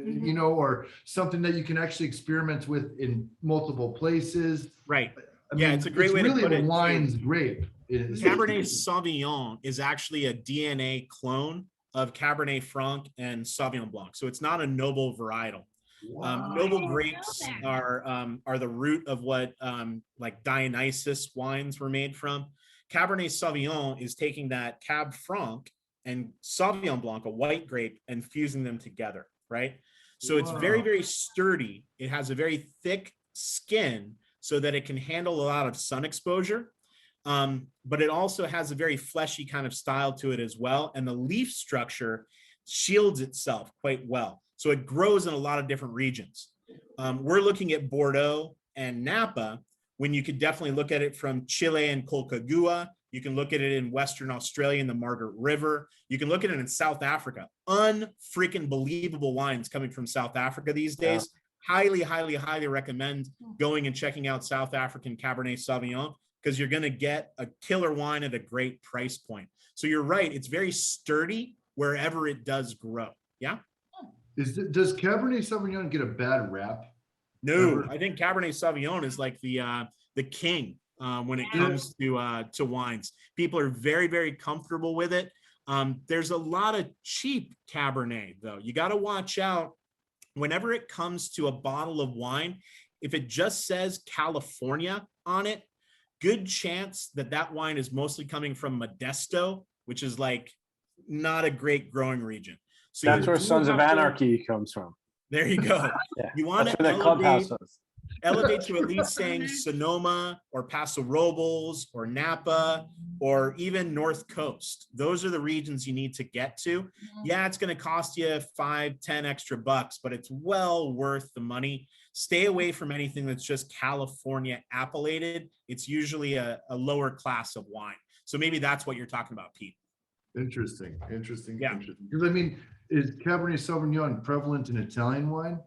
you know, or something that you can actually experiment with in multiple places. Right. I Yeah, mean, it's a great way to really put a it, too. wine's grape. Cabernet Sauvignon is actually a DNA clone of Cabernet Franc and Sauvignon Blanc. So it's not a noble varietal. Noble grapes are the root of what like Dionysus wines were made from. Cabernet Sauvignon is taking that Cab Franc and Sauvignon Blanc, a white grape, and fusing them together, right? So it's very, very sturdy. It has a very thick skin so that it can handle a lot of sun exposure. But it also has a very fleshy kind of style to it as well. And the leaf structure shields itself quite well. So it grows in a lot of different regions. We're looking at Bordeaux and Napa when you could definitely look at it from Chile and Colchagua. You can look at it in Western Australia in the Margaret River. You can look at it in South Africa. Unfreaking believable wines coming from South Africa these days. Yeah. Highly, highly, highly recommend going and checking out South African Cabernet Sauvignon because you're going to get a killer wine at a great price point. So you're right. It's very sturdy wherever it does grow. Yeah. Does Cabernet Sauvignon get a bad rap? No, Ever? I think Cabernet Sauvignon is like the king when it comes to wines. People are very, very comfortable with it. There's a lot of cheap Cabernet though. You got to watch out whenever it comes to a bottle of wine. If it just says California on it, good chance that that wine is mostly coming from Modesto, which is like not a great growing region. So that's where Sons of Anarchy comes from. There you go. Yeah, you want to elevate to at least saying Sonoma or Paso Robles or Napa or even North Coast. Those are the regions you need to get to. Yeah, it's going to cost you $5-10 extra bucks, but it's well worth the money. Stay away from anything that's just California appellated. It's usually a lower class of wine. So maybe that's what you're talking about, Pete. Interesting. Yeah. Interesting. Because I mean, is Cabernet Sauvignon prevalent in Italian wine?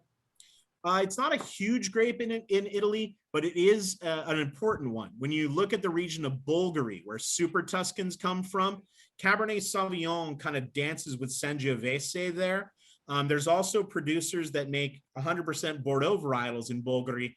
It's not a huge grape in Italy, but it is an important one. When you look at the region of Bulgari, where Super Tuscans come from, Cabernet Sauvignon kind of dances with Sangiovese there. There's also producers that make 100% Bordeaux varietals in Bulgari,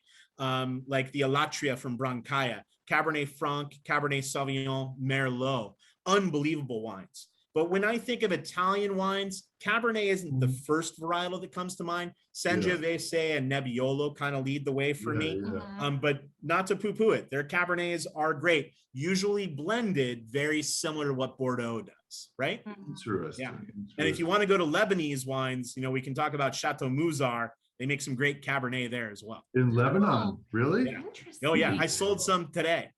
like the Alatria from Brancaia, Cabernet Franc, Cabernet Sauvignon, Merlot. Unbelievable wines. But when I think of Italian wines, Cabernet isn't the first varietal that comes to mind. Sangiovese and Nebbiolo kind of lead the way for me. Yeah. But not to poo-poo it, their Cabernets are great, usually blended very similar to what Bordeaux does, right? Interesting. Yeah. And if you want to go to Lebanese wines, you know, we can talk about Chateau Mouzar. They make some great Cabernet there as well. In Lebanon, really? Yeah. Oh yeah, I sold some today.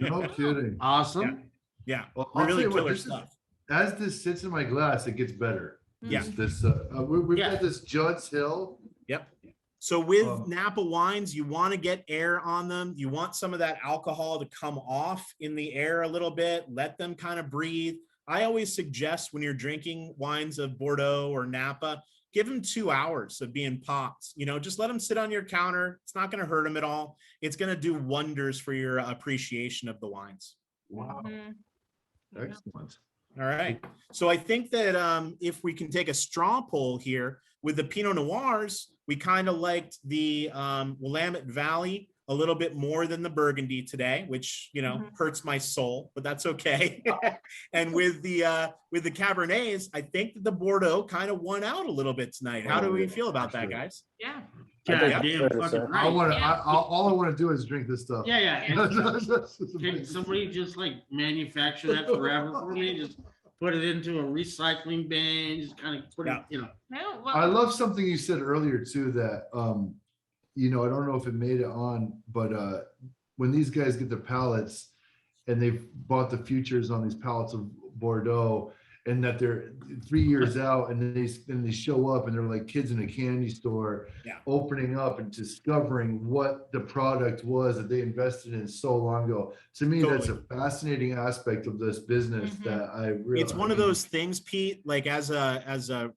No kidding. Awesome. Yeah. Well, really killer stuff. As this sits in my glass, it gets better. Yeah. We've got this Judd's Hill. Yep. So with Napa wines, you want to get air on them. You want some of that alcohol to come off in the air a little bit. Let them kind of breathe. I always suggest when you're drinking wines of Bordeaux or Napa, give them 2 hours of being popped. You know, just let them sit on your counter. It's not going to hurt them at all. It's going to do wonders for your appreciation of the wines. Wow. Excellent. All right. So I think that if we can take a straw poll here with the Pinot Noirs, we kind of liked the Willamette Valley a little bit more than the Burgundy today, which, you know, hurts my soul, but that's okay. And with the Cabernets, I think that the Bordeaux kind of won out a little bit tonight. How do we feel about that, guys? Yeah. All I want to do is drink this stuff. Yeah. Can somebody just like manufacture that forever for me? Just put it into a recycling bin, just kind of put it, you know. No, well, I love something you said earlier too, that you know, I don't know if it made it on, but when these guys get their pallets and they've bought the futures on these pallets of Bordeaux, and that they're 3 years out, and they show up and they're like kids in a candy store, opening up and discovering what the product was that they invested in so long ago. To me, that's a fascinating aspect of this business that I really. It's one of those things, Pete. Like as a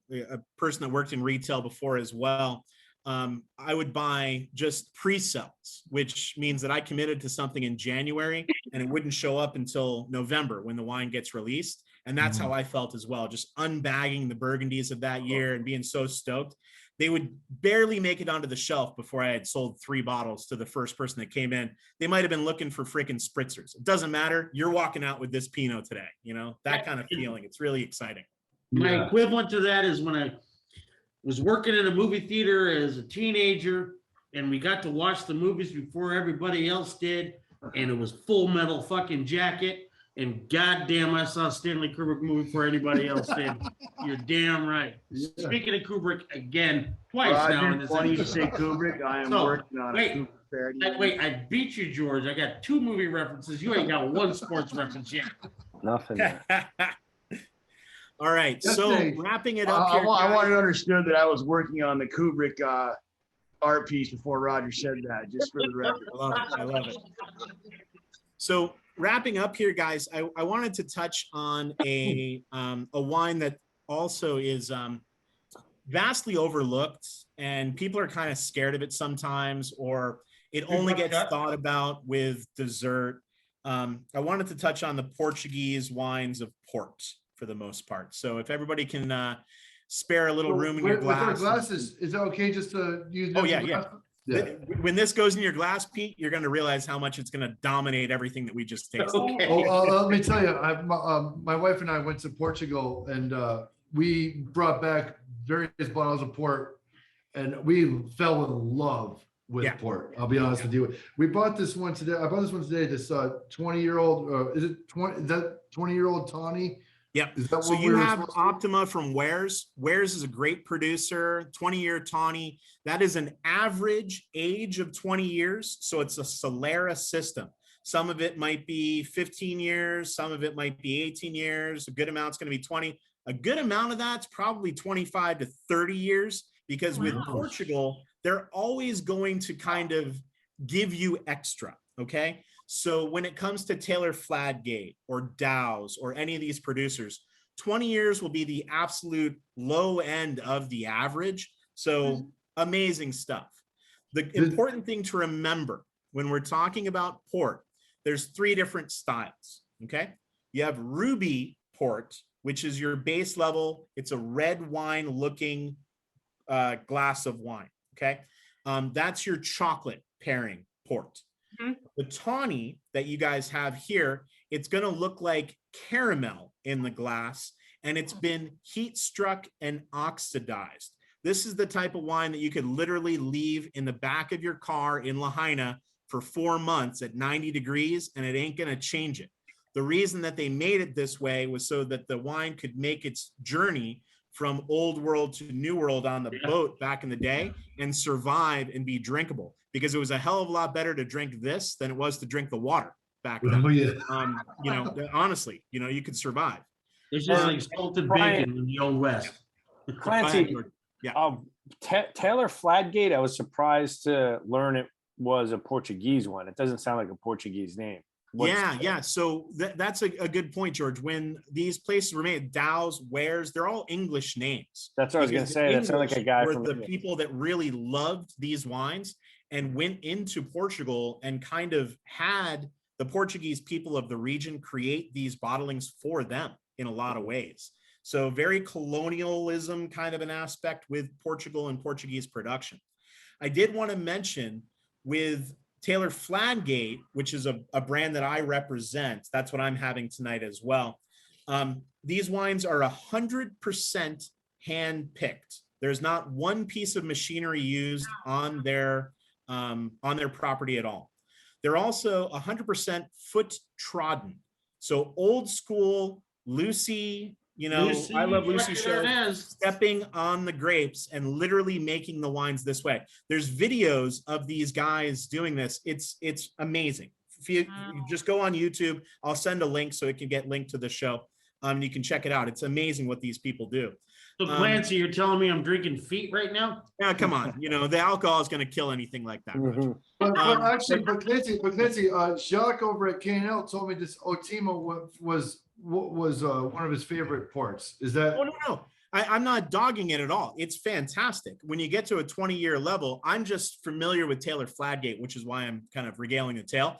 person that worked in retail before as well. I would buy just pre-sales, which means that I committed to something in January and it wouldn't show up until November when the wine gets released. And that's how I felt as well, just unbagging the Burgundies of that year and being so stoked. They would barely make it onto the shelf before I had sold 3 bottles to the first person that came in. They might have been looking for freaking spritzers. It doesn't matter. You're walking out with this Pinot today, you know, that kind of feeling. It's really exciting. My equivalent to that is when I was working in a movie theater as a teenager, and we got to watch the movies before everybody else did, and it was Full Metal fucking Jacket, and goddamn, I saw a Stanley Kubrick movie before anybody else did. You're damn right. Speaking of Kubrick, again, twice now in this funny you episode. say Kubrick. I am working on a Kubrick parody. Wait, I beat you, George. I got 2 movie references. You ain't got 1 sports reference yet. Nothing. All right, so wrapping it up here. I wanted to understand that I was working on the Kubrick art piece before Roger said that, just for the record. I love it. So wrapping up here, guys, I wanted to touch on a wine that also is vastly overlooked, and people are kind of scared of it sometimes, or it only gets thought about with dessert. I wanted to touch on the Portuguese wines of port for the most part. So if everybody can spare a little room in your glass. With our glasses, is it okay just to use? Oh yeah. When this goes in your glass, Pete, you're going to realize how much it's going to dominate everything that we just tasted. Okay. Let me tell you, my wife and I went to Portugal, and we brought back various bottles of port, and we fell in love with port. I'll be honest with you. We bought this one today. I bought this one today. This 20-year-old. Is it 20? Is that 20-year-old Tawny? Yep. So you have Optima from Wares. Wares is a great producer, 20-year Tawny. That is an average age of 20 years. So it's a Solera system. Some of it might be 15 years. Some of it might be 18 years. A good amount's going to be 20. A good amount of that's probably 25 to 30 years, because with Portugal, they're always going to kind of give you extra. Okay. So when it comes to Taylor Fladgate or Dow's or any of these producers, 20 years will be the absolute low end of the average. So amazing stuff. The important thing to remember when we're talking about port, there's 3 different styles. Okay. You have ruby port, which is your base level. It's a red wine looking glass of wine. Okay. That's your chocolate pairing port. The Tawny that you guys have here, it's going to look like caramel in the glass, and it's been heat struck and oxidized. This is the type of wine that you could literally leave in the back of your car in Lahaina for 4 months at 90 degrees, and it ain't going to change it. The reason that they made it this way was so that the wine could make its journey from old world to new world on the boat back in the day and survive and be drinkable, because it was a hell of a lot better to drink this than it was to drink the water back then. You know, honestly, you know, you could survive. It's just like salted bacon in the old West. Clancy, Taylor Fladgate, I was surprised to learn it was a Portuguese one. It doesn't sound like a Portuguese name. Yeah. So that's a good point, George. When these places were made, Dow's, Wares, they're all English names. That's what I was going to say. That sounded like a guy from the people that really loved these wines and went into Portugal and kind of had the Portuguese people of the region create these bottlings for them in a lot of ways. So very colonialism kind of an aspect with Portugal and Portuguese production. I did want to mention with Taylor Fladgate, which is a brand that I represent. That's what I'm having tonight as well. These wines are 100% hand-picked. There's not one piece of machinery used on their property at all. They're also 100% foot trodden. So old school Lucy, you know, Lucy, I Love Lucy show, stepping on the grapes and literally making the wines this way. There's videos of these guys doing this. It's amazing. If you just go on YouTube, I'll send a link so it can get linked to the show. You can check it out. It's amazing what these people do. So Clancy, you're telling me I'm drinking feet right now? Yeah, come on. The alcohol is going to kill anything like that. But Clancy, Jacques over at K&L told me this Otimo was one of his favorite ports. Is that? Oh, no. I'm not dogging it at all. It's fantastic. When you get to a 20-year level, I'm just familiar with Taylor Fladgate, which is why I'm kind of regaling the tale.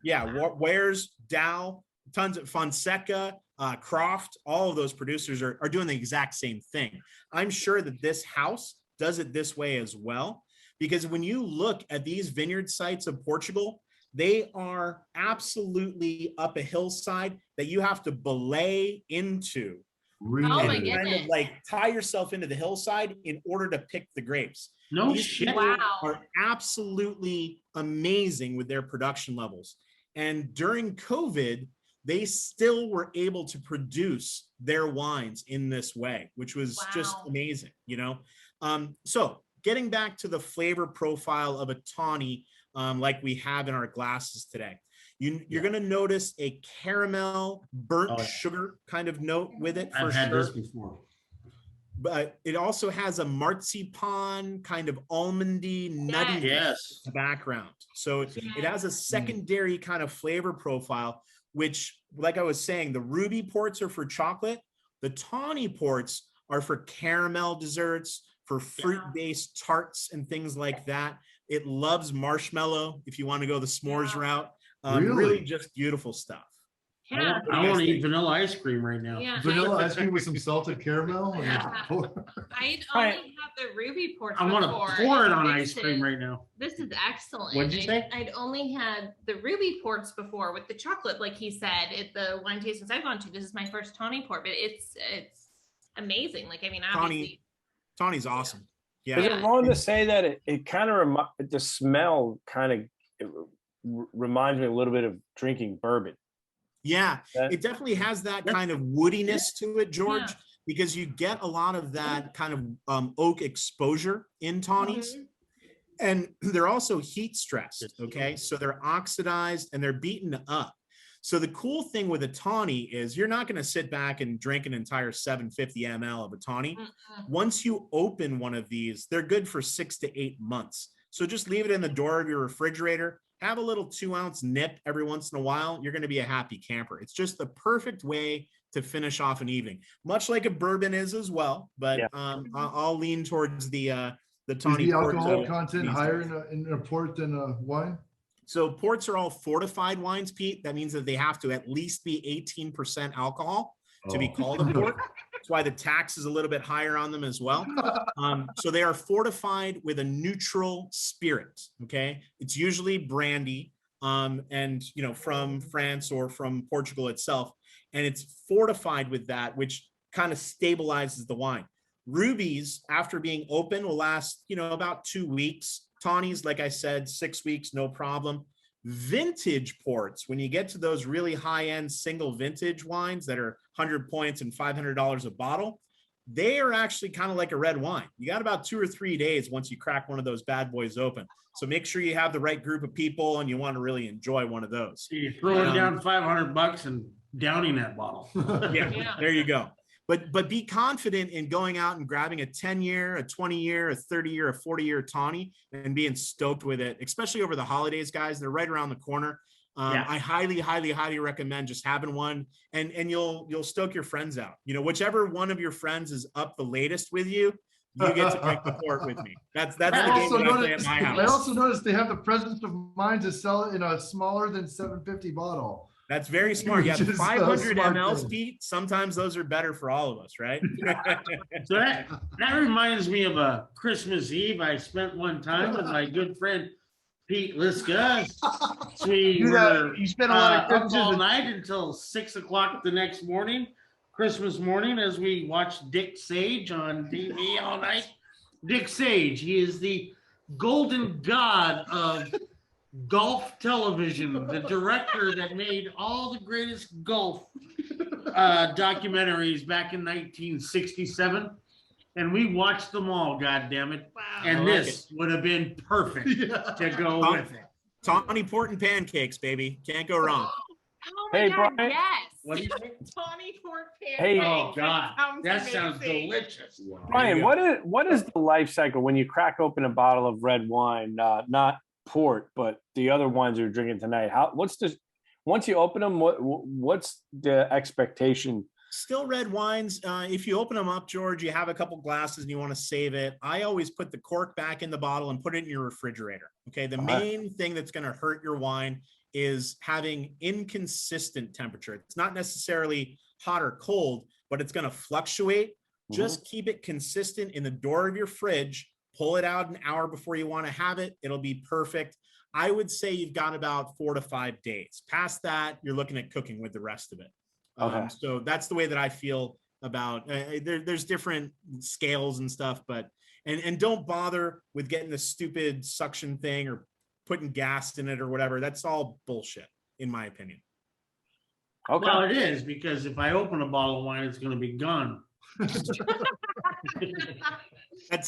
Wares, Dow, tons of Fonseca, Croft, all of those producers are doing the exact same thing. I'm sure that this house does it this way as well, because when you look at these vineyard sites of Portugal, they are absolutely up a hillside that you have to belay into. Really? Oh my and kind goodness. of like tie yourself into the hillside in order to pick the grapes. No These shit. people Wow. are absolutely amazing with their production levels. And during COVID, they still were able to produce their wines in this way, which was just amazing, So getting back to the flavor profile of a tawny, like we have in our glasses today. You're going to notice a caramel, burnt sugar kind of note with it. I've had this before. But it also has a marzipan, kind of almondy, nutty background. So it has a secondary kind of flavor profile, which, like I was saying, the ruby ports are for chocolate. The tawny ports are for caramel desserts, for fruit-based tarts and things like that. It loves marshmallow if you want to go the s'mores route. Really just beautiful stuff. Yeah. I want to eat vanilla ice cream right now. Yeah, Vanilla ice cream with some salted caramel. Yeah. I'd only have the ruby ports. I want to pour it on ice cream right now. This is excellent. What'd you say? I'd only had the ruby ports before with the chocolate, like he said, at the wine tastings I've gone to. This is my first tawny port, but it's amazing. Like, I mean, obviously. Tawny's awesome. Yeah. Is it wrong to say that it kind of the smell kind of reminds me a little bit of drinking bourbon? Yeah, it definitely has that kind of woodiness to it, George, because you get a lot of that kind of oak exposure in tawnies. And they're also heat stressed, okay? So they're oxidized and they're beaten up. So the cool thing with a tawny is you're not going to sit back and drink an entire 750 ml of a tawny. Once you open one of these, they're good for 6 to 8 months. So just leave it in the door of your refrigerator. Have a little 2-ounce nip every once in a while. You're going to be a happy camper. It's just the perfect way to finish off an evening, much like a bourbon is as well. But I'll lean towards the tawny. Is the alcohol content higher in a port than a wine? So ports are all fortified wines, Pete. That means that they have to at least be 18% alcohol to be called a port. That's why the tax is a little bit higher on them as well. So they are fortified with a neutral spirit. Okay, it's usually brandy, and from France or from Portugal itself, and it's fortified with that, which kind of stabilizes the wine. Rubies, after being open, will last about 2 weeks. Tawnies, like I said, 6 weeks, no problem. Vintage ports, when you get to those really high-end single vintage wines that are 100 points and $500 a bottle, they are actually kind of like a red wine. You got about 2 or 3 days once you crack one of those bad boys open. So make sure you have the right group of people and you want to really enjoy one of those. So you're throwing down $500 and downing that bottle. Yeah, there you go. But be confident in going out and grabbing a 10-year, a 20-year, a 30-year, a 40-year tawny and being stoked with it, especially over the holidays, guys. They're right around the corner. I highly, highly, highly recommend just having one, and you'll stoke your friends out. Whichever one of your friends is up the latest with you, you get to drink the port with me. That's the game that I play at my house. I also noticed they have the presence of mind to sell it in a smaller than 750 bottle. That's very smart. Yeah, the 500 smart mLs, thing. Pete, sometimes those are better for all of us, right? So that reminds me of a Christmas Eve I spent one time with my good friend Pete Liska. You spent a lot of up all night until 6 o'clock the next morning, Christmas morning, as we watched Dick Sage on TV all night. Dick Sage, he is the golden god of golf television, the director that made all the greatest golf documentaries back in 1967, and we watched them all. God damn it! Wow. And this would have been perfect to go with it. Tawny port and pancakes, baby. Can't go wrong. Oh my Hey, God, Brian. yes. What do you think? Tawny pork pancakes. Hey. Oh God, that amazing. sounds delicious. Brian, you what is the life cycle when you crack open a bottle of red wine, not port, but the other wines you're drinking tonight? Once you open them, what's the expectation? Still red wines. If you open them up, George, you have a couple glasses and you want to save it. I always put the cork back in the bottle and put it in your refrigerator. Okay. The main thing that's going to hurt your wine is having inconsistent temperature. It's not necessarily hot or cold, but it's going to fluctuate. Just keep it consistent in the door of your fridge. Pull it out an hour before you want to have it. It'll be perfect. I would say you've got about 4 to 5 days. Past that, you're looking at cooking with the rest of it. Okay. So that's the way that I feel about there's different scales and stuff, but and don't bother with getting the stupid suction thing or putting gas in it or whatever. That's all bullshit, in my opinion. Okay. Well, it is, because if I open a bottle of wine, it's going to be gone.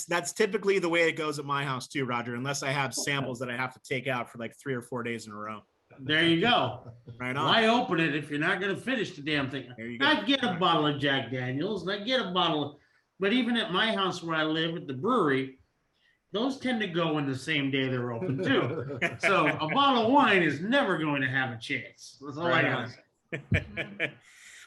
That's typically the way it goes at my house too, Roger, unless I have samples that I have to take out for like 3 or 4 days in a row. There you go. Right on. Why open it if you're not going to finish the damn thing? There you go. I get a bottle of Jack Daniels, and I get a bottle of, but even at my house where I live at the brewery, those tend to go in the same day they're open too. So a bottle of wine is never going to have a chance. That's all I gotta say.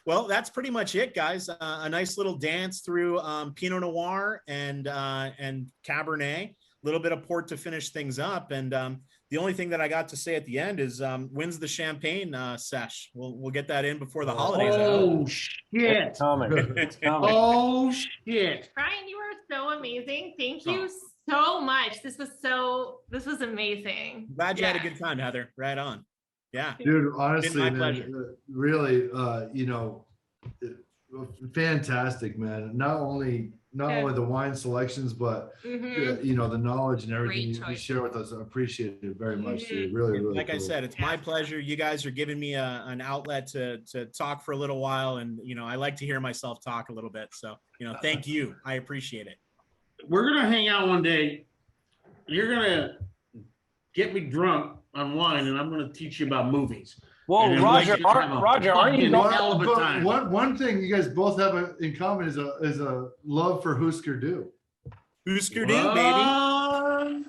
Well, that's pretty much it, guys. A nice little dance through Pinot Noir and Cabernet. A little bit of port to finish things up, and the only thing that I got to say at the end is when's the champagne sesh? We'll get that in before the holidays. Oh shit! It's coming. It's coming. Oh shit! Brian, you are so amazing. Thank you so much. This was amazing. Glad you had a good time, Heather. Right on. Yeah. Dude, honestly, my man, pleasure. really, fantastic, man. Not only the wine selections, but the knowledge and everything you share with us. I appreciate it very much, dude. Really, really. Like cool. I said, it's my pleasure. You guys are giving me an outlet to talk for a little while, and I like to hear myself talk a little bit. So thank you. I appreciate it. We're gonna hang out one day. You're gonna get me drunk on wine, and I'm gonna teach you about movies. Whoa, Roger, aren't you going? hell of a time? One thing you guys both have in common is a love for Husker Du. Husker Du, baby.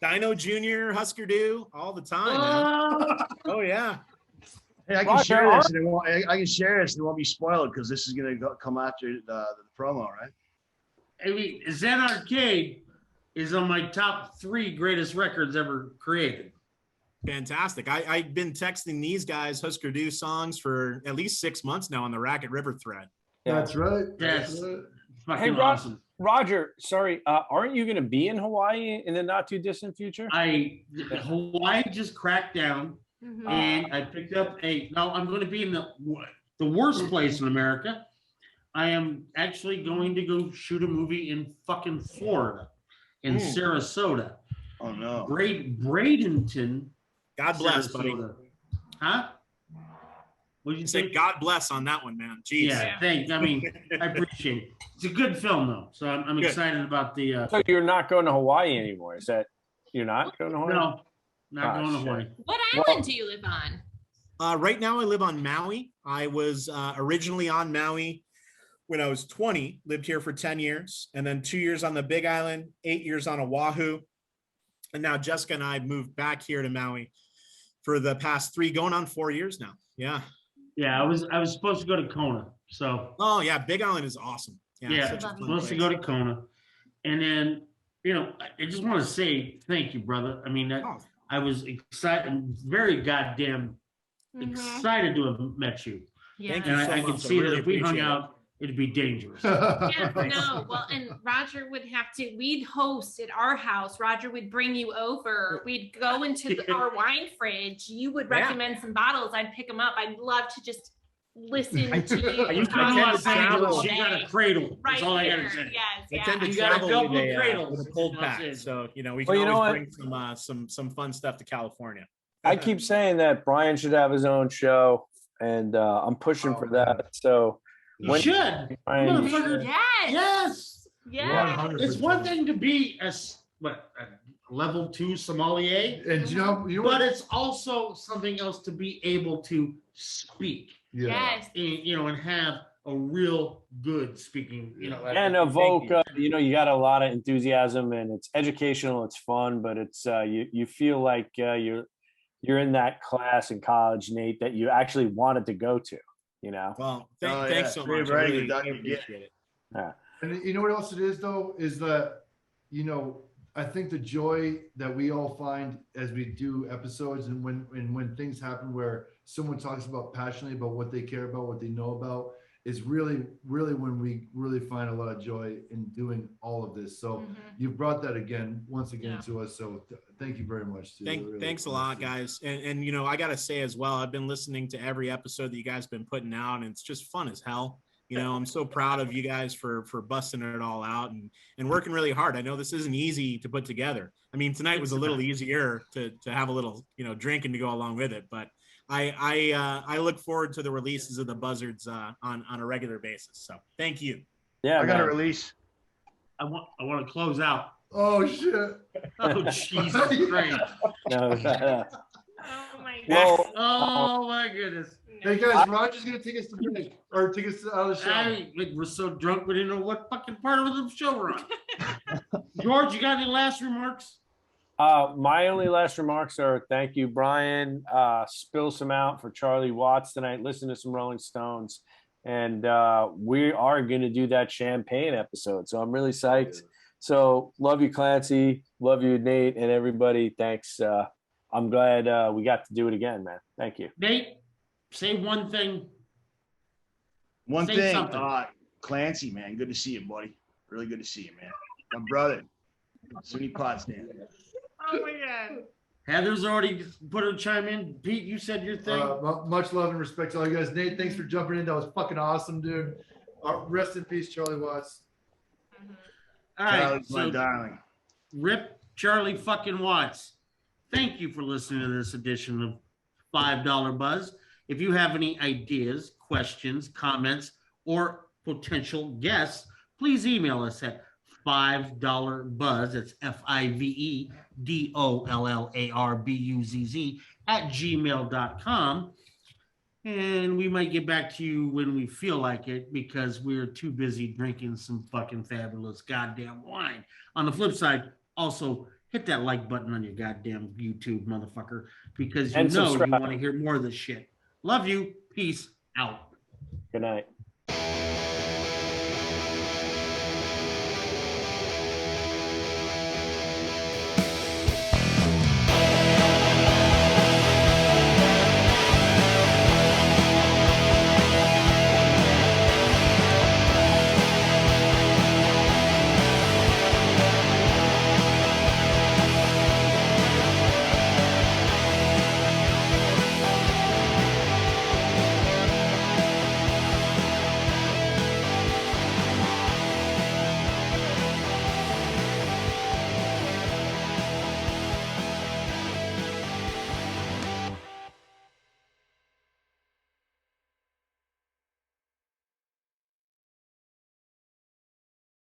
Dino Jr., Husker Du, all the time, man. Oh yeah. Hey, I can share this. And I can share this, and it won't be spoiled because this is going to come after the promo, right? I mean, Zen Arcade is on my top 3 greatest records ever created. Fantastic. I've been texting these guys Husker Du songs for at least 6 months now on the Racket River thread. That's right. Yes. Hey, awesome. Roger, sorry, aren't you going to be in Hawaii in the not too distant future? Hawaii just cracked down, and I picked up I'm going to be in the worst place in America. I am actually going to go shoot a movie in fucking Florida, in Sarasota. Oh no. Bradenton. God bless, buddy. Huh? What did you say? God bless on that one, man. Jeez. Yeah, thanks. I mean, I appreciate it. It's a good film, though. So I'm excited about the. So you're not going to Hawaii anymore? Is that you're not going to Hawaii? No, not going to Hawaii. What island do you live on? Right now, I live on Maui. I was originally on Maui when I was 20. Lived here for 10 years, and then 2 years on the Big Island, 8 years on Oahu, and now Jessica and I moved back here to Maui for the past 3, going on 4 years now. Yeah. Yeah, I was supposed to go to Kona. So. Oh yeah, Big Island is awesome. Yeah, supposed to go to Kona, and then I just want to say thank you, brother. I mean, I was excited. I'm very goddamn excited to have met you. Yeah. Thank you And so I much. can see that really if we hung appreciate it. out, it'd be dangerous. Yeah, no, well, and Roger would have to, we'd host at our house. Roger would bring you over. We'd go into our wine fridge. You would recommend some bottles. I'd pick them up. I'd love to just listen to you. You talk come to about Los Angeles, all you got a day. cradle. Right That's all I here. gotta say. Yes, I tend to You got a travel couple with of cradles. with a cold That's pack, it. so we can Well, you know always what? bring some fun stuff to California. I keep saying that Brian should have his own show, and I'm pushing for that. So You should. Brian, you Motherfucker. should. Yes. Yes. Yes. 100%. It's one thing to be level 2 sommelier. And you know But it's also something else to be able to speak. Yes. And have a real good speaking, And evoke, you got a lot of enthusiasm, and it's educational, it's fun, but it's you feel like you're in that class in college, Nate, that you actually wanted to go to, Well, thanks so much. I really appreciate it. Yeah. And you know what else it is though, is that, I think the joy that we all find as we do episodes and when things happen where someone talks about passionately about what they care about, what they know about, is really, really when we really find a lot of joy in doing all of this. So you've brought that once again to us. So thank you very much. Thanks a lot, guys. And I got to say as well, I've been listening to every episode that you guys have been putting out, and it's just fun as hell. I'm so proud of you guys for busting it all out and working really hard. I know this isn't easy to put together. I mean, tonight was a little easier to have a little, drinking to go along with it, but I look forward to the releases of the Buzzards on a regular basis. So thank you. Yeah, I got a release. I want to close out. Oh shit! Oh Jesus Christ! No, Oh my God. well, Oh my goodness! Hey guys, Roger's gonna take us to break or take us out of the show. We're so drunk we didn't know what fucking part of the show we're on. George, you got any last remarks? my only last remarks are thank you, Brian. Spill some out for Charlie Watts tonight. Listen to some Rolling Stones. And we are going to do that champagne episode. So I'm really psyched. So love you, Clancy. Love you, Nate, and everybody. Thanks. I'm glad we got to do it again, man. Thank you. Nate, say one thing. One Say thing, something. Clancy, man, good to see you, buddy. Really good to see you, man. My brother, Sunny Potsdam. Oh my God. Heather's already put her chime in. Pete, you said your thing. Much love and respect to all you guys. Nate, thanks for jumping in. That was fucking awesome, dude. Rest in peace, Charlie Watts. All right, Charlie's my so darling. rip Charlie fucking Watts. Thank you for listening to this edition of $5 Buzz. If you have any ideas, questions, comments, or potential guests, please email us at $5buzz. That's FIVEDOLLARBUZZ @gmail.com. And we might get back to you when we feel like it because we're too busy drinking some fucking fabulous goddamn wine. On the flip side, also hit that like button on your goddamn YouTube, motherfucker, because you And know you subscribe. want to hear more of this shit. Love you. Peace out. Good night.